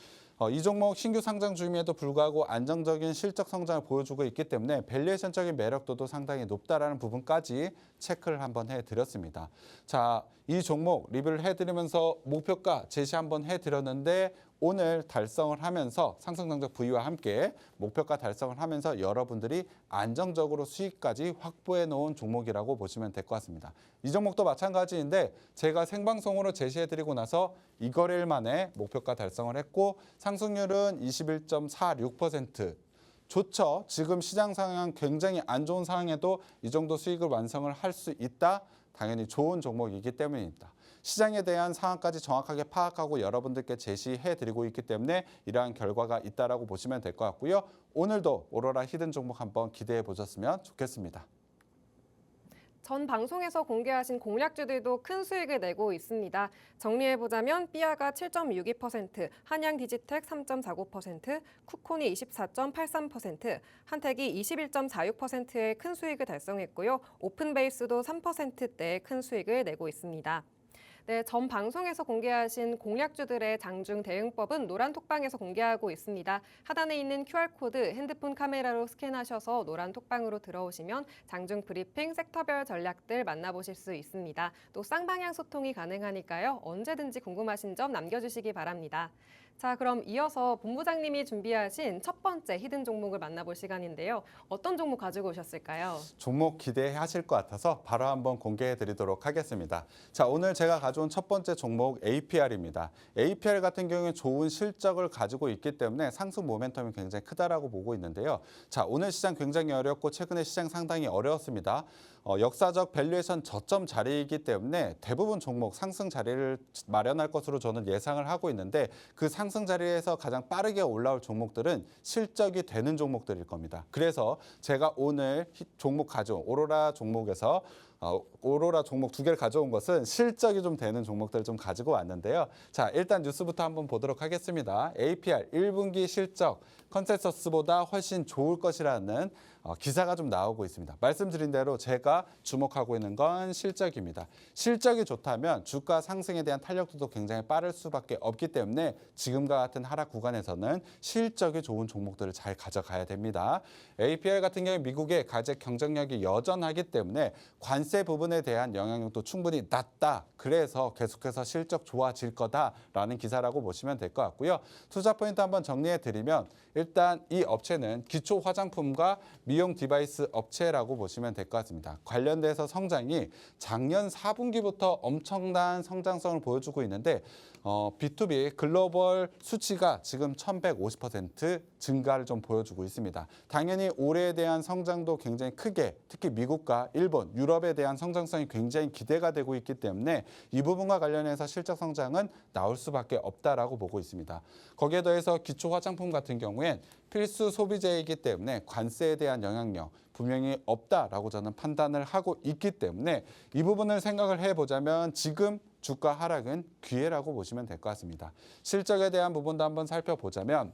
이 종목 신규 상장 중임에도 불구하고 안정적인 실적 성장을 보여주고 있기 때문에 밸류에이션적인 매력도도 상당히 높다라는 부분까지 체크를 한번 해드렸습니다. 자, 이 종목 리뷰를 해드리면서 목표가 제시 한번 해드렸는데 오늘 달성을 하면서 상승 정적 부위와 함께 목표가 달성을 하면서 여러분들이 안정적으로 수익까지 확보해 놓은 종목이라고 보시면 될 것 같습니다. 이 종목도 마찬가지인데 제가 생방송으로 제시해드리고 나서 2거래일 만에 목표가 달성을 했고 상승률은 21.46%. 좋죠. 지금 시장 상황 굉장히 안 좋은 상황에도 이 정도 수익을 완성을 할 수 있다. 당연히 좋은 종목이기 때문입니다. 시장에 대한 상황까지 정확하게 파악하고 여러분들께 제시해드리고 있기 때문에 이러한 결과가 있다라고 보시면 될 것 같고요. 오늘도 오로라 히든 종목 한번 기대해 보셨으면 좋겠습니다. 전 방송에서 공개하신 공략주들도 큰 수익을 내고 있습니다. 정리해보자면 삐아가 7.62%, 한양디지텍 3.49%, 쿠콘이 24.83%, 한택이 21.46%의 큰 수익을 달성했고요. 오픈베이스도 3%대의 큰 수익을 내고 있습니다. 네, 전 방송에서 공개하신 공략주들의 장중 대응법은 노란톡방에서 공개하고 있습니다. 하단에 있는 QR코드 핸드폰 카메라로 스캔하셔서 노란톡방으로 들어오시면 장중 브리핑 섹터별 전략들 만나보실 수 있습니다. 또 쌍방향 소통이 가능하니까요. 언제든지 궁금하신 점 남겨주시기 바랍니다. 자, 그럼 이어서 본부장님이 준비하신 첫 번째 히든 종목을 만나볼 시간인데요. 어떤 종목 가지고 오셨을까요? 종목 기대하실 것 같아서 바로 한번 공개해 드리도록 하겠습니다. 자, 오늘 제가 가져온 첫 번째 종목 APR입니다. APR 같은 경우에 좋은 실적을 가지고 있기 때문에 상승 모멘텀이 굉장히 크다라고 보고 있는데요. 자, 오늘 시장 굉장히 어렵고 최근에 시장 상당히 어려웠습니다. 역사적 밸류에이션 저점 자리이기 때문에 대부분 종목 상승 자리를 마련할 것으로 저는 예상을 하고 있는데 그 상승 자리에서 가장 빠르게 올라올 종목들은 실적이 되는 종목들일 겁니다. 그래서 제가 오늘 종목 가져온 오로라 종목에서 오로라 종목 두 개를 가져온 것은 실적이 좀 되는 종목들을 좀 가지고 왔는데요. 자, 일단 뉴스부터 한번 보도록 하겠습니다. APR 1분기 실적 컨센서스보다 훨씬 좋을 것이라는 기사가 좀 나오고 있습니다. 말씀드린 대로 제가 주목하고 있는 건 실적입니다. 실적이 좋다면 주가 상승에 대한 탄력도도 굉장히 빠를 수밖에 없기 때문에 지금과 같은 하락 구간에서는 실적이 좋은 종목들을 잘 가져가야 됩니다. APR 같은 경우 미국의 가계 경쟁력이 여전하기 때문에 관세 부분에 대한 영향력도 충분히 낮다. 그래서 계속해서 실적 좋아질 거다라는 기사라고 보시면 될 것 같고요. 투자 포인트 한번 정리해 드리면 일단 이 업체는 기초 화장품과 미용 디바이스 업체라고 보시면 될 것 같습니다. 관련돼서 성장이 작년 4분기부터 엄청난 성장성을 보여주고 있는데 B2B 글로벌 수치가 지금 1150% 증가를 좀 보여주고 있습니다. 당연히 올해에 대한 성장도 굉장히 크게 특히 미국과 일본, 유럽에 대한 성장성이 굉장히 기대가 되고 있기 때문에 이 부분과 관련해서 실적 성장은 나올 수밖에 없다라고 보고 있습니다. 거기에 더해서 기초 화장품 같은 경우엔 필수 소비재이기 때문에 관세에 대한 영향력 분명히 없다라고 저는 판단을 하고 있기 때문에 이 부분을 생각을 해보자면 지금 주가 하락은 기회라고 보시면 될 것 같습니다. 실적에 대한 부분도 한번 살펴보자면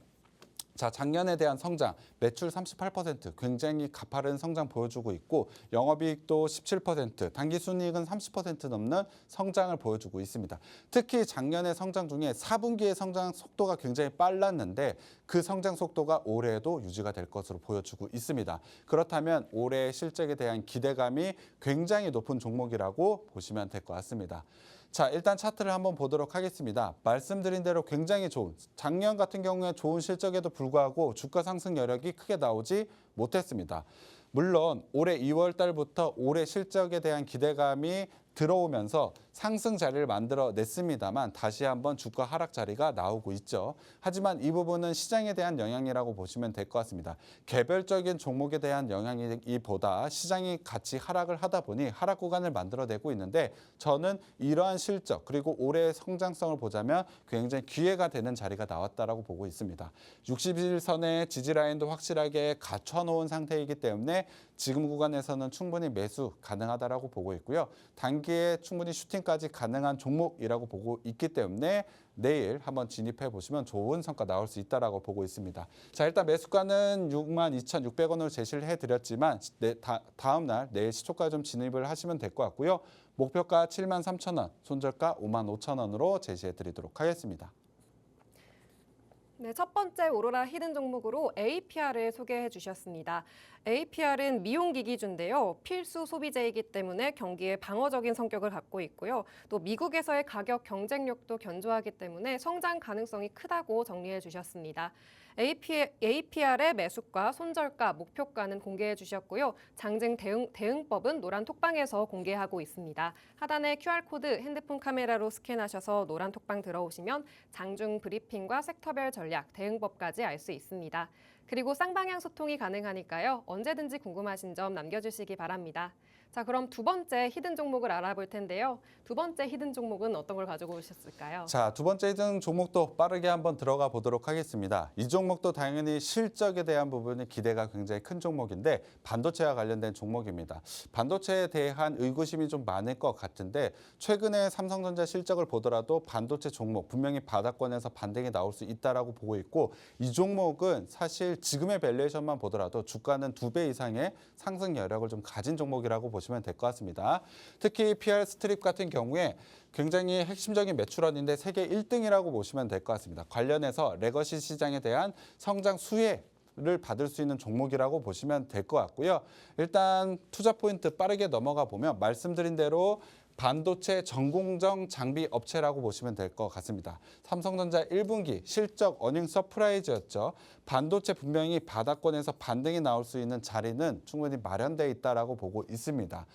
자, 작년에 대한 성장, 매출 38% 굉장히 가파른 성장 보여주고 있고 영업이익도 17%, 당기순이익은 30% 넘는 성장을 보여주고 있습니다. 특히 작년의 성장 중에 4분기의 성장 속도가 굉장히 빨랐는데 그 성장 속도가 올해에도 유지가 될 것으로 보여주고 있습니다. 그렇다면 올해의 실적에 대한 기대감이 굉장히 높은 종목이라고 보시면 될 것 같습니다. 자, 일단 차트를 한번 보도록 하겠습니다. 말씀드린 대로 굉장히 좋은 작년 같은 경우에 좋은 실적에도 불구하고 주가 상승 여력이 크게 나오지 못했습니다. 물론 올해 2월 달부터 올해 실적에 대한 기대감이 들어오면서 상승 자리를 만들어냈습니다만 다시 한번 주가 하락 자리가 나오고 있죠. 하지만 이 부분은 시장에 대한 영향이라고 보시면 될 것 같습니다. 개별적인 종목에 대한 영향이보다 시장이 같이 하락을 하다 보니 하락 구간을 만들어내고 있는데 저는 이러한 실적 그리고 올해의 성장성을 보자면 굉장히 기회가 되는 자리가 나왔다라고 보고 있습니다. 60일선의 지지 라인도 확실하게 갖춰놓은 상태이기 때문에 지금 구간에서는 충분히 매수 가능하다라고 보고 있고요. 단기에 충분히 슈팅까지 가능한 종목이라고 보고 있기 때문에 내일 한번 진입해 보시면 좋은 성과 나올 수 있다라고 보고 있습니다. 자, 일단 매수가는 62,600원으로 제시를 해드렸지만 다음 날 내일 시초가 좀 진입을 하시면 될 것 같고요. 목표가 73,000원, 손절가 55,000원으로 제시해 드리도록 하겠습니다. 네, 첫 번째 오로라 히든 종목으로 APR을 소개해 주셨습니다. APR은 미용기기주인데요. 필수 소비재이기 때문에 경기에 방어적인 성격을 갖고 있고요. 또 미국에서의 가격 경쟁력도 견조하기 때문에 성장 가능성이 크다고 정리해 주셨습니다. APR의 매수가, 손절가, 목표가는 공개해 주셨고요. 장중 대응법은 노란 톡방에서 공개하고 있습니다. 하단에 QR코드 핸드폰 카메라로 스캔하셔서 노란 톡방 들어오시면 장중 브리핑과 섹터별 전략, 대응법까지 알 수 있습니다. 그리고 쌍방향 소통이 가능하니까요. 언제든지 궁금하신 점 남겨주시기 바랍니다. 자, 그럼 두 번째 히든 종목을 알아볼 텐데요. 두 번째 히든 종목은 어떤 걸 가지고 오셨을까요? 자, 두 번째 히든 종목도 빠르게 한번 들어가 보도록 하겠습니다. 이 종목도 당연히 실적에 대한 부분이 기대가 굉장히 큰 종목인데 반도체와 관련된 종목입니다. 반도체에 대한 의구심이 좀 많을 것 같은데 최근에 삼성전자 실적을 보더라도 반도체 종목 분명히 바닥권에서 반등이 나올 수 있다라고 보고 있고 이 종목은 사실 지금의 밸류에이션만 보더라도 주가는 2배 이상의 상승 여력을 좀 가진 종목이라고 보시면 될 것 같습니다. 특히 PR 스트립 같은 경우에 굉장히 핵심적인 매출원인데 세계 1등이라고 보시면 될 것 같습니다. 관련해서 레거시 시장에 대한 성장 수혜를 받을 수 있는 종목이라고 보시면 될 것 같고요. 일단 투자 포인트 빠르게 넘어가 보면 말씀드린 대로 반도체 전공정 장비 업체라고 보시면 될 것 같습니다. 삼성전자 1분기 실적 어닝 서프라이즈였죠. 반도체 분명히 바닥권에서 반등이 나올 수 있는 자리는 충분히 마련되어 있다라고 보고 있습니다.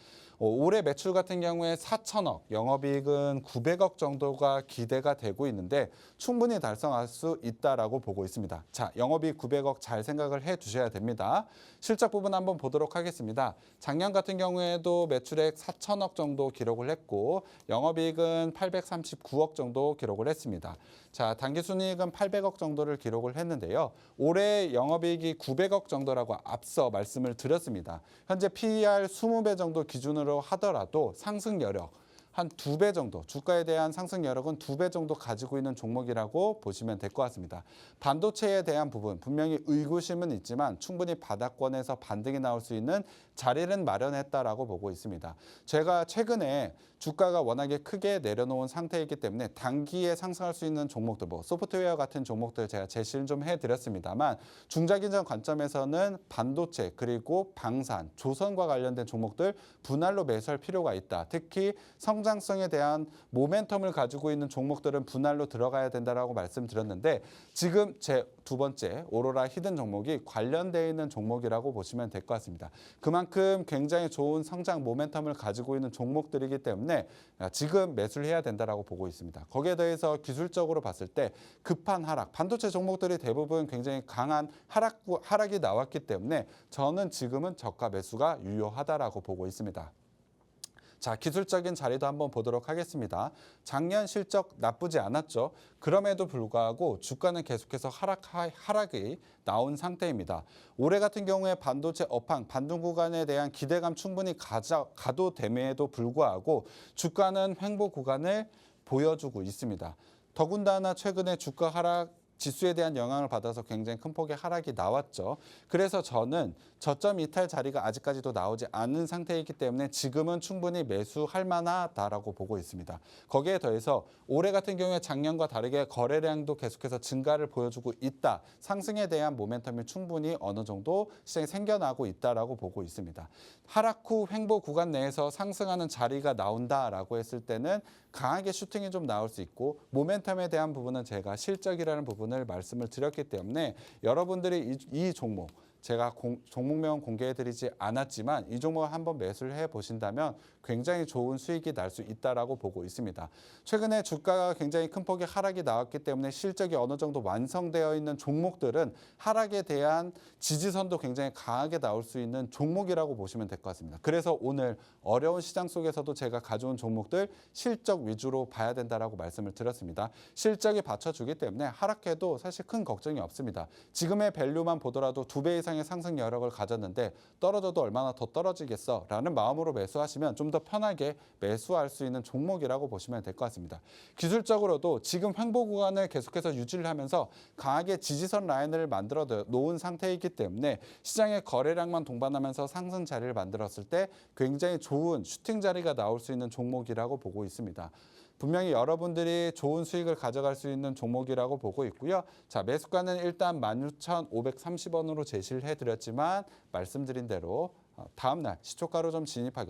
올해 매출 같은 경우에 4천억, 영업이익은 900억 정도가 기대가 되고 있는데 충분히 달성할 수 있다라고 보고 있습니다. 자, 영업이익 900억 잘 생각을 해 두셔야 됩니다. 실적 부분 한번 보도록 하겠습니다. 작년 같은 경우에도 매출액 4천억 정도 기록을 했고 영업이익은 839억 정도 기록을 했습니다. 자, 당기순이익은 800억 정도를 기록을 했는데요. 올해 영업이익이 900억 정도라고 앞서 말씀을 드렸습니다. 현재 PER 20배 정도 기준으로 하더라도 상승 여력 한 2배 정도, 주가에 대한 상승 여력은 2배 정도 가지고 있는 종목이라고 보시면 될 것 같습니다. 반도체에 대한 부분, 분명히 의구심은 있지만 충분히 바닥권에서 반등이 나올 수 있는 자리는 마련했다라고 보고 있습니다. 제가 최근에 주가가 워낙에 크게 내려놓은 상태이기 때문에 단기에 상승할 수 있는 종목들, 소프트웨어 같은 종목들 제가 제시를 좀 해드렸습니다만 중장기적 관점에서는 반도체 그리고 방산, 조선과 관련된 종목들 분할로 매수할 필요가 있다. 특히 성장성에 대한 모멘텀을 가지고 있는 종목들은 분할로 들어가야 된다라고 말씀드렸는데 지금 제 두 번째 오로라 히든 종목이 관련되어 있는 종목이라고 보시면 될 것 같습니다. 그만큼 굉장히 좋은 성장 모멘텀을 가지고 있는 종목들이기 때문에 지금 매수를 해야 된다라고 보고 있습니다. 거기에 대해서 기술적으로 봤을 때 급한 하락, 반도체 종목들이 대부분 굉장히 강한 하락이 나왔기 때문에 저는 지금은 저가 매수가 유효하다라고 보고 있습니다. 자, 기술적인 자리도 한번 보도록 하겠습니다. 작년 실적 나쁘지 않았죠. 그럼에도 불구하고 주가는 계속해서 하락이 나온 상태입니다. 올해 같은 경우에 반도체 업황, 반등 구간에 대한 기대감 충분히 가도 됨에도 불구하고 주가는 횡보 구간을 보여주고 있습니다. 더군다나 최근에 주가 하락 지수에 대한 영향을 받아서 굉장히 큰 폭의 하락이 나왔죠. 그래서 저는 저점 이탈 자리가 아직까지도 나오지 않은 상태이기 때문에 지금은 충분히 매수할 만하다라고 보고 있습니다. 거기에 더해서 올해 같은 경우에 작년과 다르게 거래량도 계속해서 증가를 보여주고 있다. 상승에 대한 모멘텀이 충분히 어느 정도 시장에 생겨나고 있다라고 보고 있습니다. 하락 후 횡보 구간 내에서 상승하는 자리가 나온다라고 했을 때는 강하게 슈팅이 좀 나올 수 있고 모멘텀에 대한 부분은 제가 실적이라는 부분을 말씀을 드렸기 때문에 여러분들이 이 종목 제가 종목명 공개해드리지 않았지만 이 종목을 한번 매수를 해보신다면 굉장히 좋은 수익이 날 수 있다라고 보고 있습니다. 최근에 주가가 굉장히 큰 폭의 하락이 나왔기 때문에 실적이 어느 정도 완성되어 있는 종목들은 하락에 대한 지지선도 굉장히 강하게 나올 수 있는 종목이라고 보시면 될 것 같습니다. 그래서 오늘 어려운 시장 속에서도 제가 가져온 종목들 실적 위주로 봐야 된다라고 말씀을 드렸습니다. 실적이 받쳐주기 때문에 하락해도 사실 큰 걱정이 없습니다. 지금의 밸류만 보더라도 2배 이상의 상승 여력을 가졌는데 떨어져도 얼마나 더 떨어지겠어 라는 마음으로 매수하시면 좀 더 편하게 매수할 수 있는 종목이라고 보시면 될 것 같습니다. 기술적으로도 지금 횡보 구간을 계속해서 유지를 하면서 강하게 지지선 라인을 만들어 놓은 상태이기 때문에 시장의 거래량만 동반하면서 상승 자리를 만들었을 때 굉장히 좋은 슈팅 자리가 나올 수 있는 종목이라고 보고 있습니다. 분명히 여러분들이 좋은 수익을 가져갈 수 있는 종목이라고 보고 있고요. 자, 매수가는 일단 16,530원으로 제시를 해드렸지만 말씀드린 대로 다음날 시초가로 좀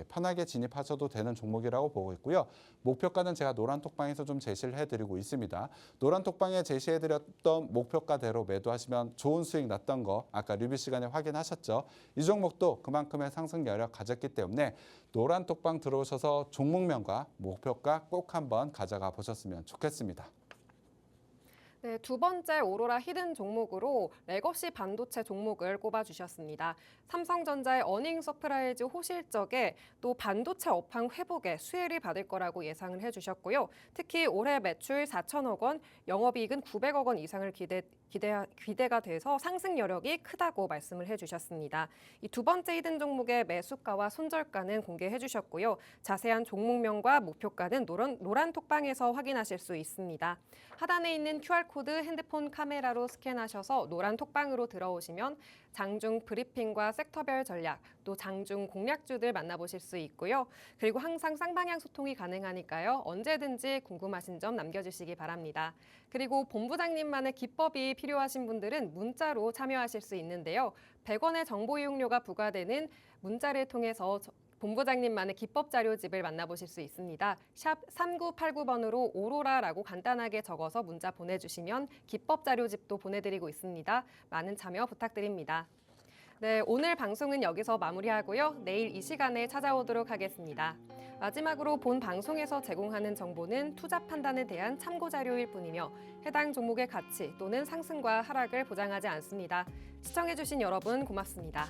편하게 진입하셔도 되는 종목이라고 보고 있고요. 목표가는 제가 노란톡방에서 좀 제시를 해드리고 있습니다. 노란톡방에 제시해드렸던 목표가대로 매도하시면 좋은 수익 났던 거 아까 리뷰 시간에 확인하셨죠. 이 종목도 그만큼의 상승 여력 가졌기 때문에 노란톡방 들어오셔서 종목명과 목표가 꼭 한번 가져가 보셨으면 좋겠습니다. 네, 두 번째 오로라 히든 종목으로 레거시 반도체 종목을 꼽아주셨습니다. 삼성전자의 어닝 서프라이즈 호실적에 또 반도체 업황 회복에 수혜를 받을 거라고 예상을 해주셨고요. 특히 올해 매출 4천억 원, 영업이익은 900억 원 이상을 기대가 돼서 상승 여력이 크다고 말씀을 해주셨습니다. 이 두 번째 히든 종목의 매수가와 손절가는 공개해주셨고요. 자세한 종목명과 목표가는 노란 톡방에서 확인하실 수 있습니다. 하단에 있는 QR코드 핸드폰 카메라로 스캔하셔서 노란 톡방으로 들어오시면 장중 브리핑과 섹터별 전략, 또 장중 공략주들 만나보실 수 있고요. 그리고 항상 쌍방향 소통이 가능하니까요. 언제든지 궁금하신 점 남겨주시기 바랍니다. 그리고 본부장님만의 기법이 필요하신 분들은 문자로 참여하실 수 있는데요. 100원의 정보 이용료가 부과되는 문자를 통해서 본부장님만의 기법 자료집을 만나보실 수 있습니다. 샵 3989번으로 오로라라고 간단하게 적어서 문자 보내주시면 기법 자료집도 보내드리고 있습니다. 많은 참여 부탁드립니다. 네, 오늘 방송은 여기서 마무리하고요. 내일 이 시간에 찾아오도록 하겠습니다. 마지막으로 본 방송에서 제공하는 정보는 투자 판단에 대한 참고 자료일 뿐이며 해당 종목의 가치 또는 상승과 하락을 보장하지 않습니다. 시청해주신 여러분 고맙습니다.